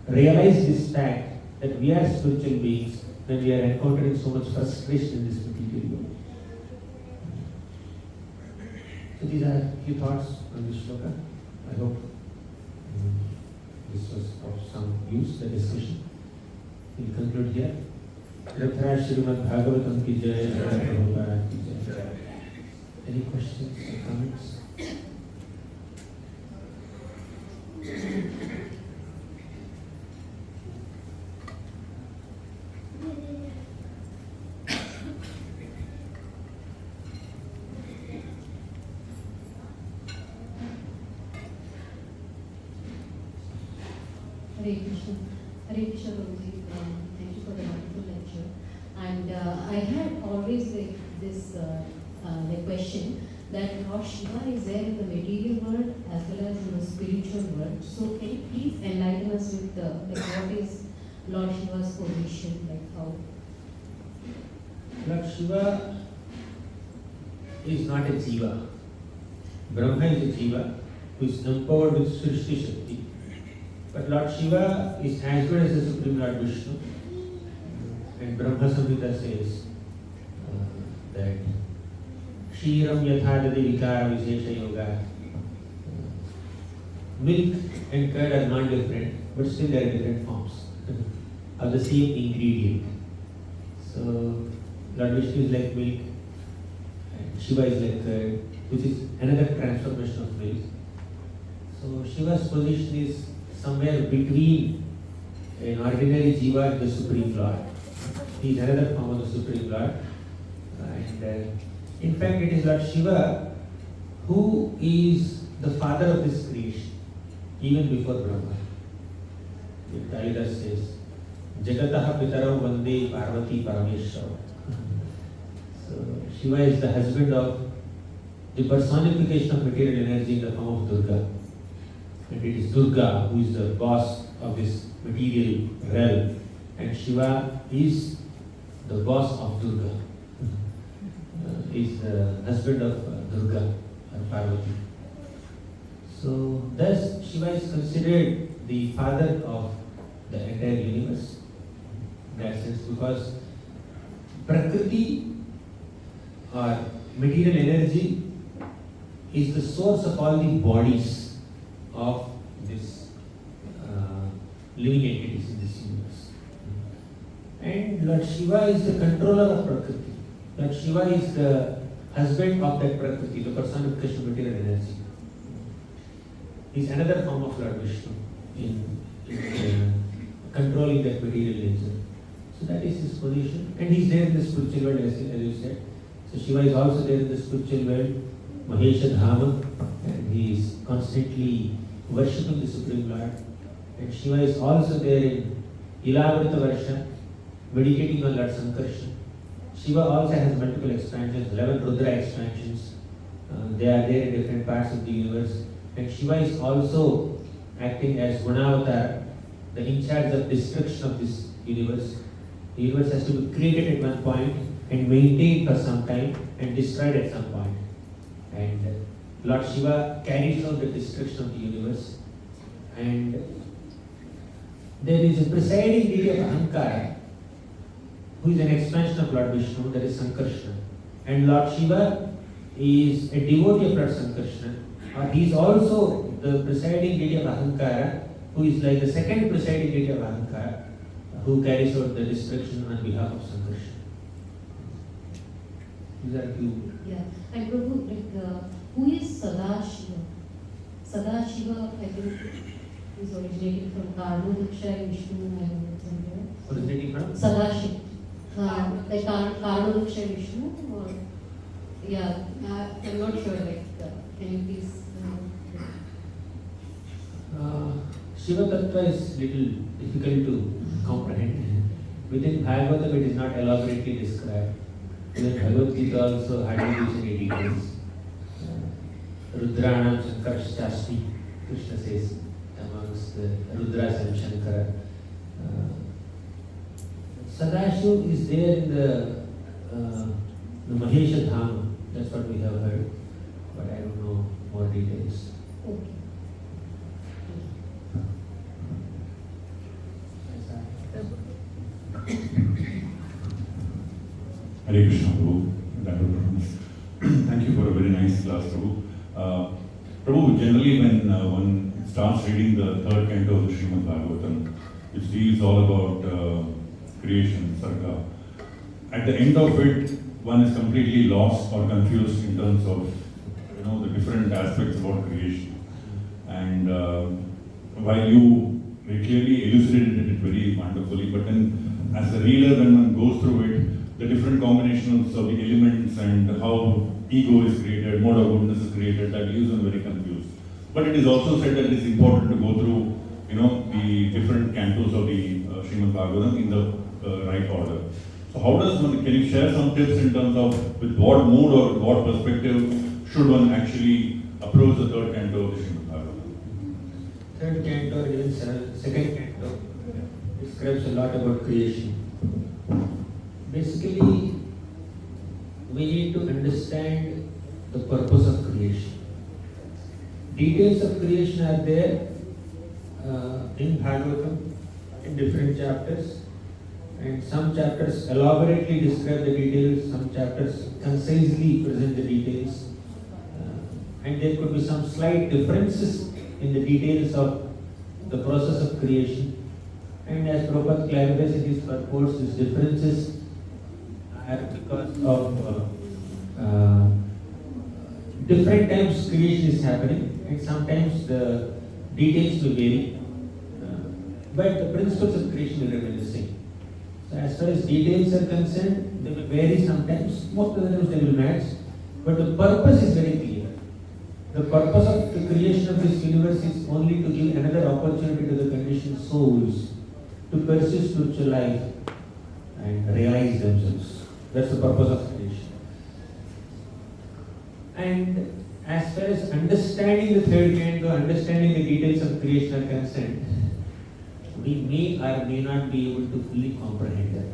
realize this fact that we are spiritual beings when we are encountering so much frustration in this material world. So these are a few thoughts on this shloka. I hope this was of some use, the discussion. We'll conclude here. Srimad Bhagwatam ki jai, Prabhupada ki jai. Any questions or comments? Hare Krishna. Hare Krishna, Prabhuji. Thank you for the wonderful lecture. And I had always this question that Lord Shiva is there in the material world as well as in the spiritual world. So can you please enlighten us with what is Lord Shiva's position, like how? Lord Shiva is not a jiva. Brahma is a jiva who is empowered with Srishti Shakti. But Lord Shiva is as good as the Supreme Lord Vishnu. And Brahma Samhita says that Kshiram Yathadadi Vikara Vishesha Yoga. Milk and curd are not different, but still they are different forms of the same ingredient. So Lord Vishnu is like milk, and Shiva is like curd, which is another transformation of milk. So Shiva's position is somewhere between an ordinary jiva and the Supreme Lord. He is another form of the Supreme Lord. And in fact, it is Lord Shiva who is the father of this creation, even before Brahma. Kalidas says, Jagataha Pitaro Vande Parvati Parameshwara. So Shiva is the husband of the personification of material energy in the form of Durga. And it is Durga who is the boss of this material realm. And Shiva is the boss of Durga. Is the husband of Durga or Parvati. So thus Shiva is considered the father of the entire universe in that sense, because Prakriti or material energy is the source of all the bodies of this living entities in this universe. And Lord Shiva is the controller of Prakriti. Lord Shiva is the husband of that Prakriti, the personification of material energy. He is another form of Lord Vishnu in controlling that material nature. So that is his position. And he is there in the spiritual world, as you said. So Shiva is also there in the spiritual world, Mahesha Dhama, and he is constantly worshipping the Supreme Lord. And Shiva is also there in Ilavrita Varsha, meditating on Lord Sankarshan. Shiva also has multiple expansions, 11 Rudra expansions. They are there in different parts of the universe. And Shiva is also acting as Gunavatar, the in charge of destruction of this universe. The universe has to be created at one point and maintained for some time and destroyed at some point. And Lord Shiva carries out the destruction of the universe. And there is a presiding deity of Ahankara, who is an expansion of Lord Vishnu, that is Sankarsana. And Lord Shiva is a devotee of Lord Sankarsana. He is also the presiding deity of Ahankara, who is like the second presiding deity of Ahankara, who carries out the destruction on behalf of Sankarsana. Is that you? Yeah. And Prabhu, like, who is Sadashiva? Sadashiva, I think, is originating from Karnodaksha, Vishnu, and somewhere. Originating from? Sadashiva. Like Karnodaksha, Vishnu, or yeah, I'm not sure. Like, can you please? Shiva Tattva is little difficult to comprehend. Within Bhagwatam it is not elaborately described. Even Bhagavad Gita also hardly gives any details. Rudranam Shankarashtasmi, Krishna says, amongst the Rudras and Shankara. Sadashiva is there in the Mahesha Dhama. That's what we have heard, but I don't know more details. Okay. Hare Krishna, Prabhu. Thank you for a very nice class, Prabhu. Prabhu, generally when one starts reading the third canto of the Srimad Bhagwatam, which deals all about creation, Sarga, at the end of it, one is completely lost or confused in terms of the different aspects about creation. And while you clearly elucidated it very wonderfully, but then as a reader, when one goes through it, the different combinations of the elements and how ego is created, mode of goodness is created, that leaves one very confused. But it is also said that it is important to go through, the different cantos of the Srimad Bhagavatam in the right order. So how does one, can you share some tips in terms of with what mood or what perspective should one actually approach the third canto of the Srimad Bhagavatam? Third canto or even second canto describes a lot about creation. Basically, we need to understand the purpose of creation. Details of creation are there in Bhagavatam in different chapters, and some chapters elaborately describe the details, some chapters concisely present the details, and there could be some slight differences in the details of the process of creation. And as Prabhupada clarifies in his purports, these differences are because of different times creation is happening, and sometimes the details will vary, but the principles of creation will remain the same. So as far as details are concerned, they will vary sometimes, most of the times they will match, but the purpose is very clear. The purpose of the creation of this universe is only to give another opportunity to the conditioned souls to pursue spiritual life and realize themselves. That's the purpose of creation. And as far as understanding the third canto, understanding the details of creation are concerned, we may or may not be able to fully comprehend them.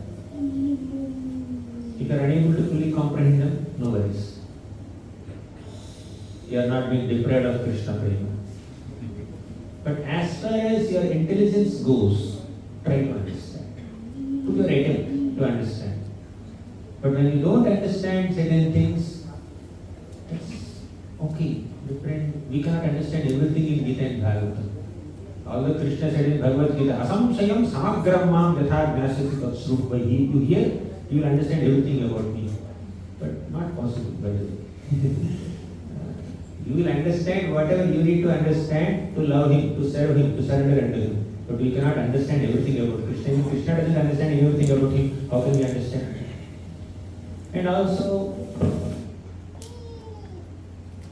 If you are unable to fully comprehend them, no worries. You are not being deprived of Krishna Prema. But as far as your intelligence goes, try to understand. Put your attempt to understand. But when you don't understand certain things, it's okay. Although Krishna said in Bhagavad Gita, Asamshayam samagram mam yatha jnasati tatsrup, by you hear, you will understand everything about me. But not possible, by the way. You will understand whatever you need to understand to love him, to serve him, to surrender unto him. But we cannot understand everything about Krishna. If Krishna doesn't understand everything about him, how can we understand? And also,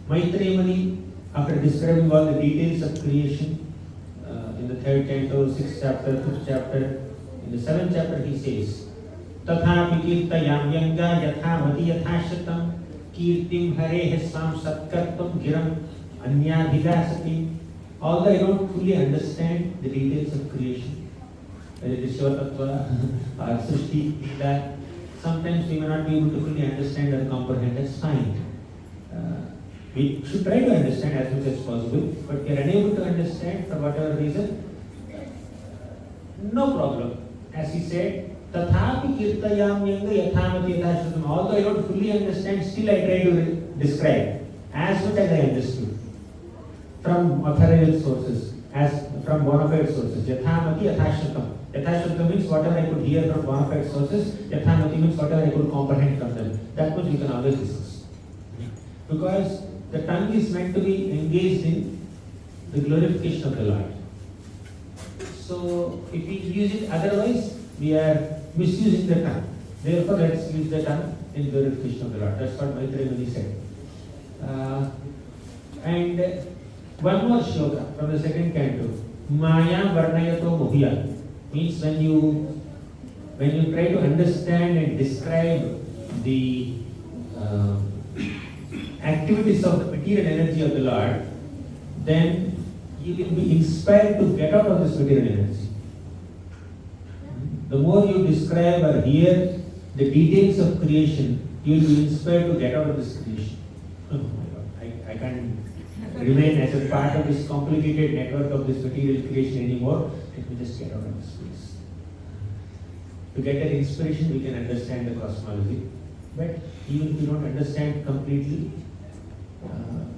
Maitreya Muni, after describing all the details of creation, in the 3rd canto, 6th chapter, 5th chapter, in the 7th chapter he says, Tathapi kirtayam yanga yatha mati yatha shatam kirtim harehe swam satkartam giram anyabhilasati. Although I don't fully understand the details of creation, whether it is Shiva Tattva or Srishti, Leela, sometimes we may not be able to fully understand or comprehend. That's fine. We should try to understand as much as possible, but we are unable to understand for whatever reason. No problem. As he said, Tathapi kirtayam yanga yathamati yatha. Although I don't fully understand, still I try to describe as much as I understood from authorial sources, as from bona fide sources. Yathamati yathashrutam. Yathashrutam means whatever I could hear from bona fide sources. Yathamati means whatever I could comprehend from them. That much we can always discuss. Because the tongue is meant to be engaged in the glorification of the Lord. So if we use it otherwise, we are misusing the tongue. Therefore, let's use the tongue in glorification of the Lord. That's what Maitreya Muni said. And one more shloka from the 2nd canto. Maya varnayato muhya means when you try to understand and describe the activities of the material energy of the Lord, then you will be inspired to get out of this material energy. The more you describe or hear the details of creation, you will be inspired to get out of this creation. Oh my God, I can't remain as a part of this complicated network of this material creation anymore. Let me just get out of this place. To get that inspiration, we can understand the cosmology. But even if you don't understand completely,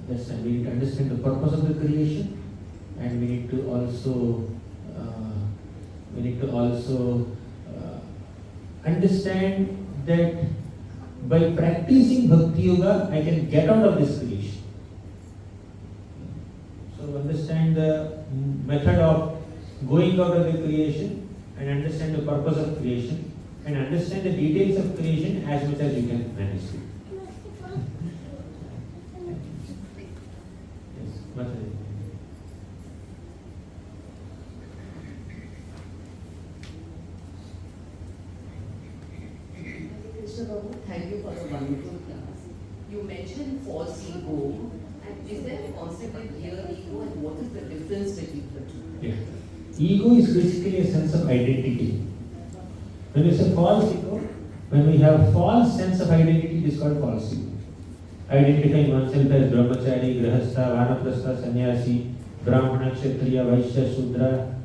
that's why we need to understand the purpose of the creation, and we need to also understand that by practicing Bhakti Yoga, I can get out of this creation. So understand the method of going out of the creation, and understand the purpose of creation, and understand the details of creation as much as you can manage it. Yes, Mataji. Mr. Prabhu, thank you for the wonderful class. You mentioned false ego, and is there a concept of real ego, and what is the difference between the two? Yeah. Ego is basically a sense of identity. When you say false ego, when we have false sense of identity, it is called false ego. Identifying oneself as brahmachari, grahastha, vanaprastha, sannyasi, brahmana, kshatriya, vaishya, shudra,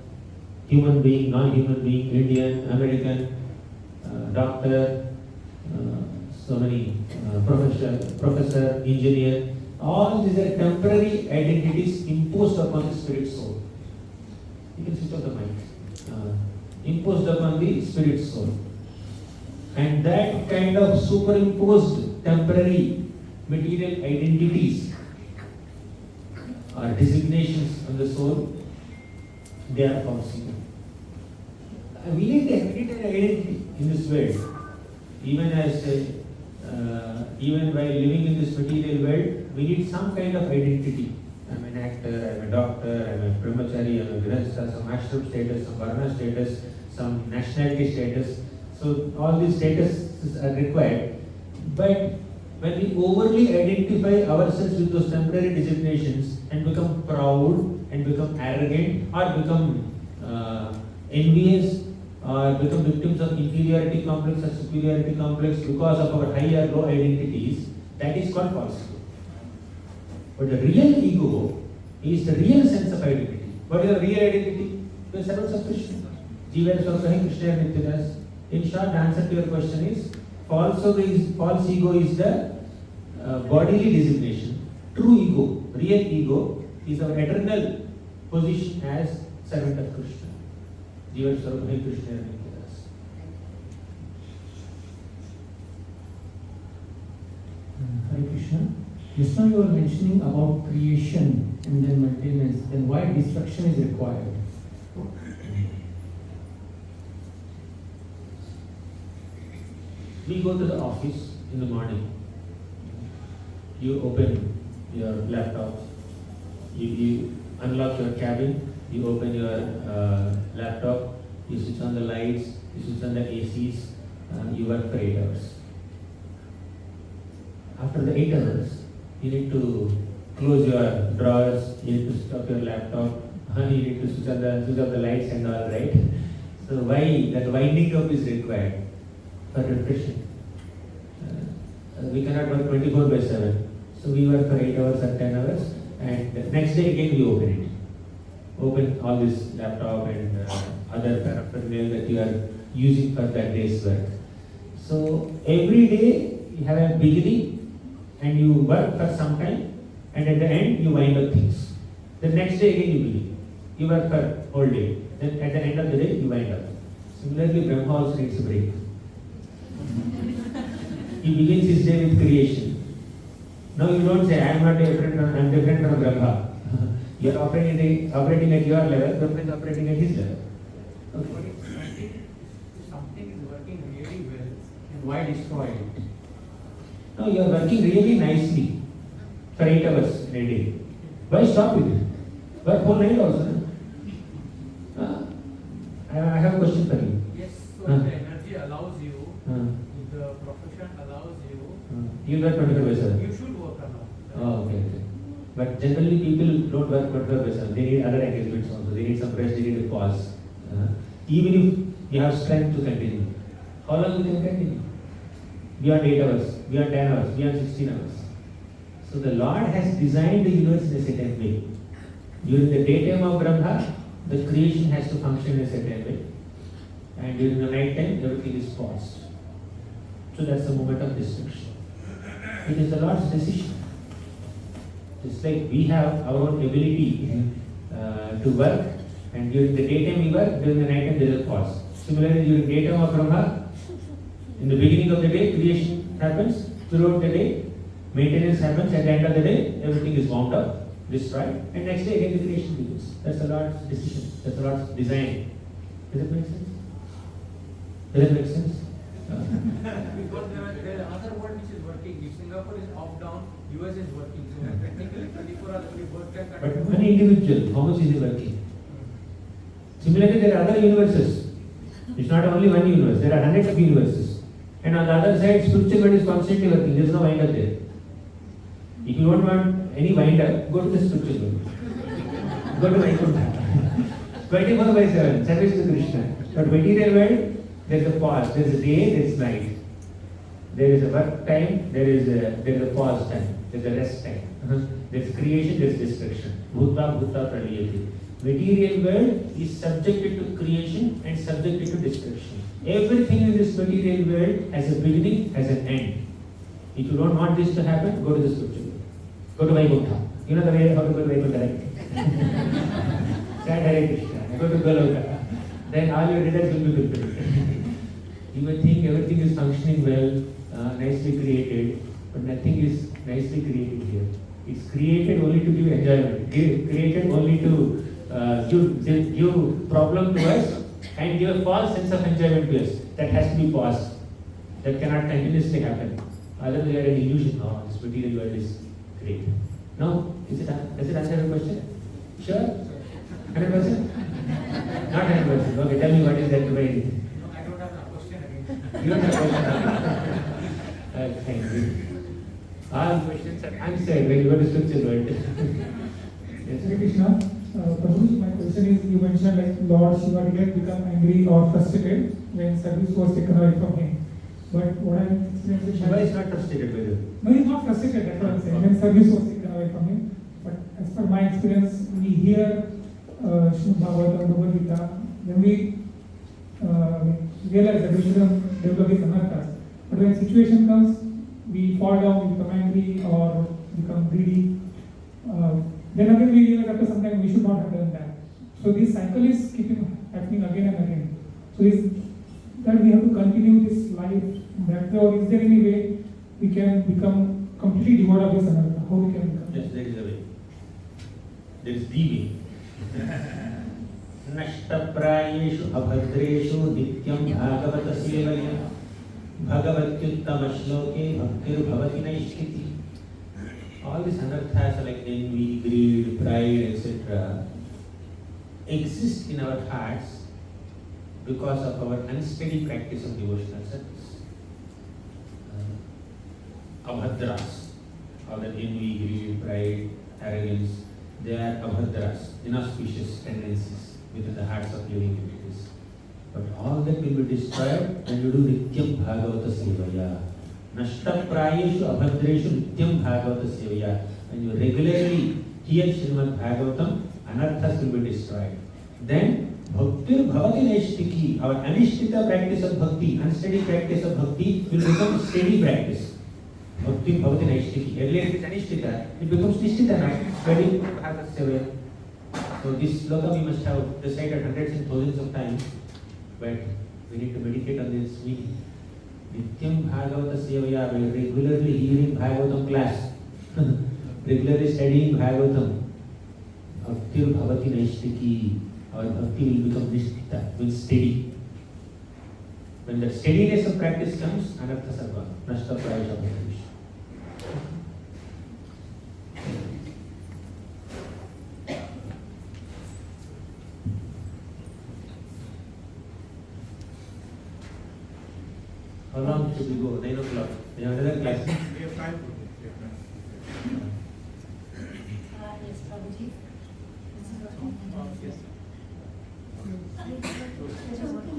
human being, non-human being, Indian, American, doctor, so many professor, engineer. All these are temporary identities imposed upon the spirit soul. You can switch off the mic. Imposed upon the spirit soul. And that kind of superimposed temporary material identities or designations on the soul, they are false ego. We need an identity in this world. Even while living in this material world, we need some kind of identity. I'm an actor, I'm a doctor, I'm a brahmachari, I'm a grahastha, some ashram status, some varna status, some nationality status. So all these statuses are required. But when we overly identify ourselves with those temporary designations and become proud and become arrogant or become envious or become victims of inferiority complex or superiority complex because of our high or low identities, that is called false ego. But the real ego is the real sense of identity. What is the real identity? The servants of Krishna. Jiva Swargahi Krishna Nityadas. In short, the answer to your question is false ego is the bodily designation. True ego, real ego, is our eternal position as servant of Krishna. Jiva Swarupa Krishna Nityadas. Hare Krishna. Just now you were mentioning about creation and then maintenance, then why destruction is required? We go to the office in the morning. You open your laptop. You unlock your cabin. You open your laptop. You switch on the lights. You switch on the ACs. You work for 8 hours. After the 8 hours, you need to close your drawers. You need to stop your laptop. You need to switch off the lights and all, right? So why that winding up is required for refreshing? We cannot work 24/7. So we work for 8 hours or 10 hours, and the next day again we open it. Open all this laptop and other paraphernalia that you are using for that day's work. So every day you have a beginning and you work for some time, and at the end you wind up things. The next day again you begin. You work for whole day. Then at the end of the day you wind up. Similarly, Brahma also needs a break. He begins his day with creation. Now you don't say, I am not different, I am different from Brahma. You are operating at your level, Brahma is operating at his level. Okay. If something is working really well, then why destroy it? Now you are working really nicely for 8 hours in a day. Why stop it? Work whole night also. I have a question for you. Yes, so if the energy allows you, Uh, if the profession allows you, You work 24/7. you should work alone. Oh, okay, okay. But generally people don't work 24/7. They need other engagements also. They need some rest, they need a pause. Even if you have strength to continue. How long you can continue? Beyond 8 hours, beyond 10 hours, beyond 16 hours. So the Lord has designed the universe in a certain way. During the daytime of Brahma, the creation has to function in a certain way. And during the night time, everything is paused. So that's the moment of destruction. It is the Lord's decision. Just like we have our own ability to work, and during the daytime we work, during the night time there is a pause. Similarly, during the daytime of Brahma, in the beginning of the day, creation happens. Throughout the day, maintenance happens. At the end of the day, everything is wound up, destroyed, and next day again the creation begins. That's the Lord's decision. That's the Lord's design. Does it make sense? Does it make sense? Because there is another world which is working. If Singapore is off down, US is working. So technically 24 hours every work can But continue. one individual, how much is he working? Similarly, there are other universes. It's not only one universe. There are hundreds of universes. And on the other side, spiritual world is constantly working. There is no wind up there. If you don't want any wind up, go to the spiritual world. Go to Vaikuntha. 24/7, service to Krishna. But material world, there is a pause. There is a day, there is night. There is a work time, there is a pause time, there is a rest time. There is creation, there is destruction. Bhuta bhuta praliyati. Material world is subjected to creation and subjected to destruction. Everything in this material world has a beginning, has an end. If you don't want this to happen, go to the spiritual world. Go to Vaikuntha. You know the way how to go to Vaikuntha, right? Chant Hare Krishna. Go to Goloka. Then all your desires will be fulfilled. You may think everything is functioning well, nicely created, but nothing is nicely created here. It's created only to give enjoyment. Created only to give problem to us and give a false sense of enjoyment to us. That has to be paused. That cannot continuously happen. Otherwise, we are an illusion. Oh, this material world is great. No? Does it answer your question? Sure? 100%? Not 100%. Okay, tell me what is that way. No, I don't have a question again. You don't have a question. Thank you. All questions are answered when you go to spiritual world. Yes. Hare Krishna. Prabhu, my question is, you mentioned like Lord Shiva did become angry or frustrated when service was taken away from him. But what I'm experiencing is Shiva is not frustrated with you. no, he's not frustrated. That's what I'm saying. When service was taken away from him, but as per my experience, we hear Srimad Bhagwatam, Bhagavad Gita, then we realize that we shouldn't develop these anarthas. But when situation comes, we fall down, we become angry or become greedy. Then again we realize after some time we should not have done that. So this cycle is keeping happening again and again. So is that we have to continue this life that way, or is there any way we can become completely devoid of this anartha? How we can become? Yes, there is a way. There is the way. Nashtaprayeshu abhadreshu nityam bhagavata sevaya bhagavatyuttama shloke bhaktir bhavati naishkiti. All these anarthas like envy, greed, pride, etc. exist in our hearts because of our unsteady practice of devotional service. Abhadras, all that envy, greed, pride, arrogance, they are abhadras, inauspicious tendencies within the hearts of living entities. But all that will be destroyed when you do nityam bhagavata sevaya. Nashtaprayeshu abhadreshu nityam bhagavata sevaya. When you regularly hear Srimad Bhagavatam, anarthas will be destroyed. Then bhaktir bhavati naishtiki, our anishtita practice of bhakti, unsteady practice of bhakti will become steady practice. Bhakti bhavati naishtiki. Earlier it is anishtita, it becomes nishtita now. Steady bhagavata sevaya. So this sloka we must have recited hundreds and thousands of times, but we need to meditate on this meaning. Nityam bhagavata sevaya, by regularly hearing Bhagavatam class, regularly studying Bhagavatam, bhaktir bhavati naishtiki, our bhakti will become nishtita, means steady. When the steadiness of practice comes, anarthas are gone. Nashta prayeshu abhadreshu. How long should we go? 9 o'clock. We have another class. We have time. Yes, Prabhuji. This is working. Yes. Yes, it's working.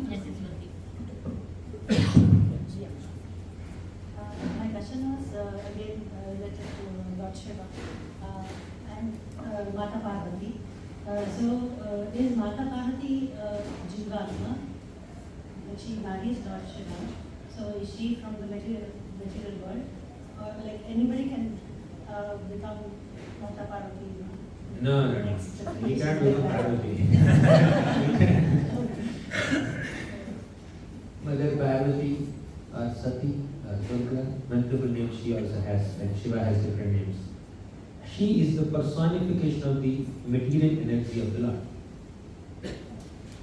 My question was again related to Lord Shiva and Mata Parvati. Is Mata Parvati Jivatma? She marries Lord Shiva. So is she from the material world, or like anybody can become Mata Parvati? No. We can't become Parvati. Mother Parvati or Sati or Durga, multiple names she also has, and Shiva has different names. She is the personification of the material energy of the Lord.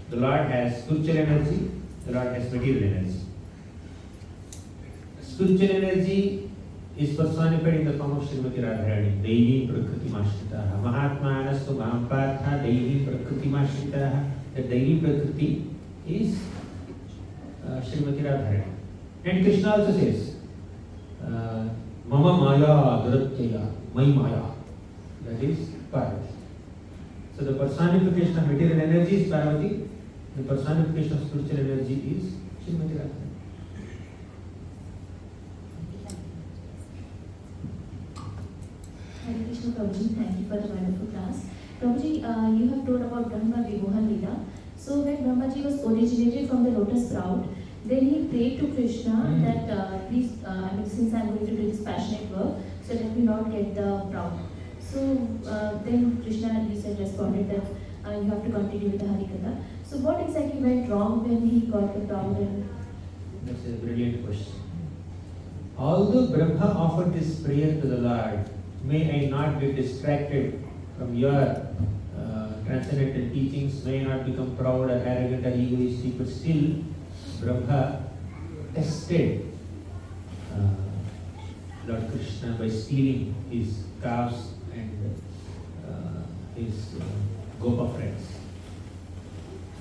The Lord has spiritual energy, the Lord has material energy. Spiritual energy is personified in the form of Srimati Radharani, Devi Prakriti Mashritaha. Mahatma Anastu Mahampatha, Devi Prakriti Mashritaha. The Devi Prakriti is Srimati Radharani. And Krishna also says, Mama Maya Duratyaya, My Maya. That is Parvati. So the personification of material energy is Parvati, the personification of spiritual energy is Srimati Radharani. Hare Krishna Prabhuji, thank you for the wonderful class. Prabhuji, you have told about Brahma Vimohan Lila. So when Brahmaji was originated from the lotus sprout, then he prayed to Krishna that please, since I am going to do this passionate work, so let me not get the proud. So then Krishna, he said, responded that you have to continue with the Harikatha. So what exactly went wrong when he got the proud? That's a brilliant question. Although Brahma offered this prayer to the Lord, may I not get distracted from your transcendental teachings, may I not become proud or arrogant or egoistic, but still Brahma tested Lord Krishna by stealing his calves and his Gopa friends.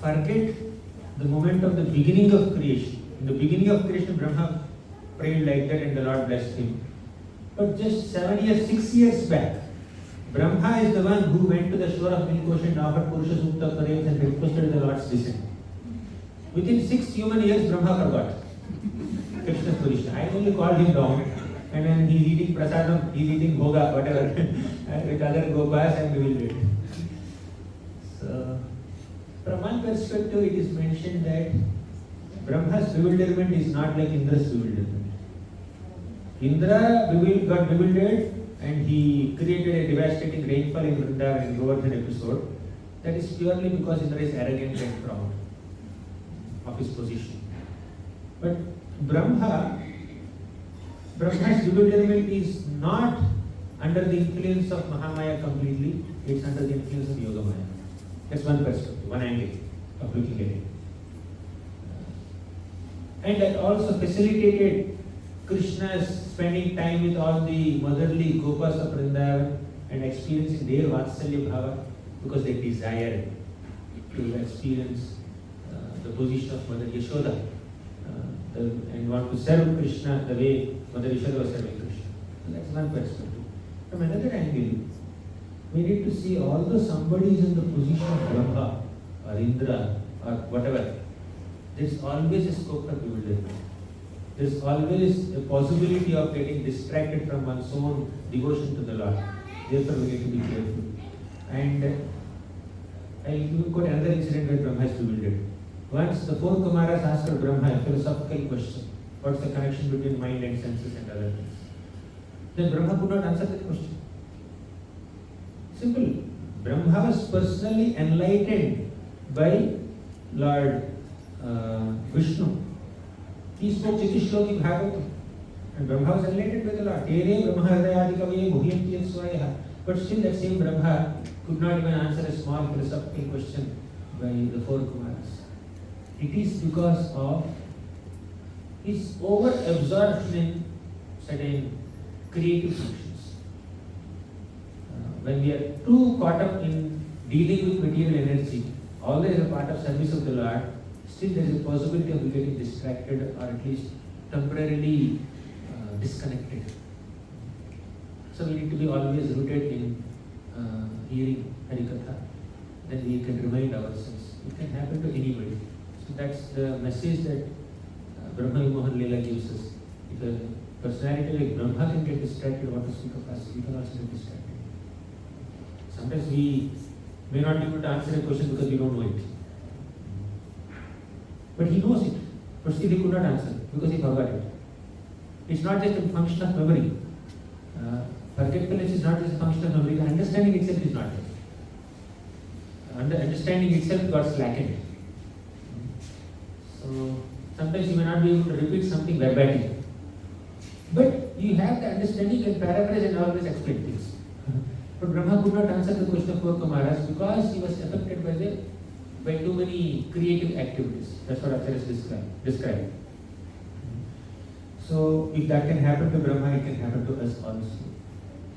Forget the moment of the beginning of creation. In the beginning of creation, Brahma prayed like that and the Lord blessed him. But just 6 years back, Brahma is the one who went to the shore of Milk Ocean and offered Purusha Sukta prayers and requested the Lord's descent. Within 6 human years, Brahma forgot Krishna's position. I only called him down, and then he's eating prasadam, he's eating bhoga, whatever, with other gopas and bewildered. So, from one perspective, it is mentioned that Brahma's bewilderment is not like Indra's bewilderment. Indra got bewildered and he created a devastating rainfall in Vrindavan in Govardhan episode. that is purely because Indra is arrogant and proud of his position. But Brahma's bewilderment is not under the influence of Mahamaya completely, it's under the influence of Yogamaya. That's one perspective, one angle of looking at it. And that also facilitated Krishna's spending time with all the motherly Gopas of Vrindavan and experiencing their Vatsalya Bhava because they desired to experience the position of Mother Yashoda and want to serve Krishna the way Mother Yashoda was serving Krishna. So that's one perspective. From another angle, we need to see although somebody is in the position of Brahma or Indra or whatever, there's always a scope for bewilderment. There's always a possibility of getting distracted from one's own devotion to the Lord. Therefore, we need to be careful. And I'll quote another incident where Brahma is bewildered. Once the four Kumaras asked Brahma a philosophical question. What's the connection between mind and senses and other things? Then Brahma could not answer that question. Simple. Brahma was personally enlightened by Lord Vishnu. He spoke Chitishloki Bhagavatam. And Brahma was enlightened by the Lord. Tere Brahma Hridayadikavaye Muhyamti Swayaha. But still that same Brahma could not even answer a small philosophical question by the four Kumaras. It is because of his over-absorption in certain creative functions. When we are too caught up in dealing with material energy, although as a part of service of the Lord, still there is a possibility of getting distracted or at least temporarily disconnected. So we need to be always rooted in hearing Harikatha. Then we can remind ourselves. It can happen to anybody. So that's the message that Brahma Vimohan Leela gives us. If a personality like Brahma can get distracted, what to speak of us, we can also get distracted. Sometimes we may not be able to answer a question because we don't know it. But he knows it. But still he could not answer because he forgot it. It's not just a function of memory. Forgetfulness is not just a function of memory. The understanding itself is not there. The understanding itself got slackened. So sometimes you may not be able to repeat something verbatim. But you have the understanding, you can paraphrase and always explain things. But Brahma could not answer the question of four Kumaras because he was affected by too many creative activities. That's what Acharyas described. So if that can happen to Brahma, it can happen to us also.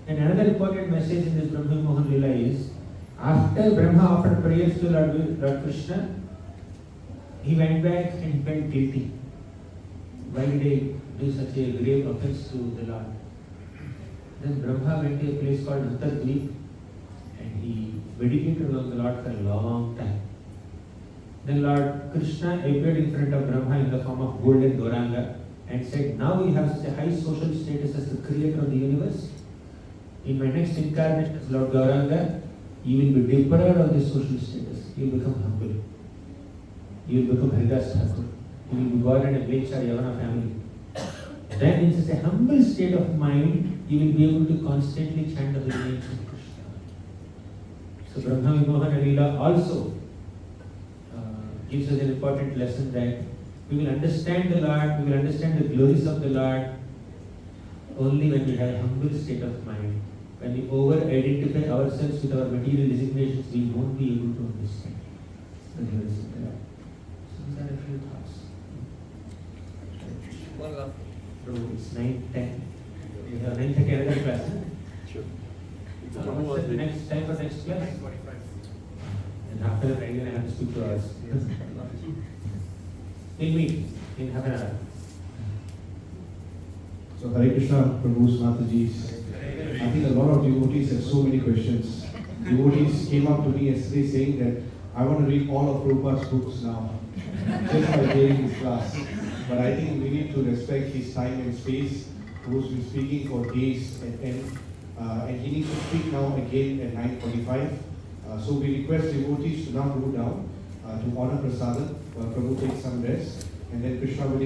And another important message in this Brahma Mohan Leela is, after Brahma offered prayers to Lord Krishna, he went back and he felt guilty. Why did I do such a grave offense to the Lord? Then Brahma went to a place called Antardvip and he meditated on the Lord for a long time. Then Lord Krishna appeared in front of Brahma in the form of golden Gauranga and said, now you have such a high social status as the creator of the universe. In my next incarnation as Lord Gauranga, you will be deprived of this social status. You will become humble. You will become Haridas Thakur. You will be born in a Vekshar Yavana family. Then in such a humble state of mind, you will be able to constantly chant the names of Krishna. So Brahma Vimohan Leela also gives us an important lesson that we will understand the Lord, we will understand the glories of the Lord only when we have a humble state of mind. When we over-identify ourselves with our material designations, we won't be able to understand the glories of the Lord. So these are a few thoughts. So it's 9:10. We have 9:30 another class. Sure. What's the next time for next class? 9:45. And after that, again, I have to speak to us. We'll meet in half an hour. So Hare Krishna, Prabhu, Mataji's. I think a lot of devotees have so many questions. Devotees came up to me yesterday saying that I want to read all of Prabhupada's books now, just by hearing his class. But I think we need to respect his time and space. Prabhu's been speaking for days and he needs to speak now again at 9:45. So we request devotees to now go down to honor Prasadam while Prabhu takes some rest, and then Krishna will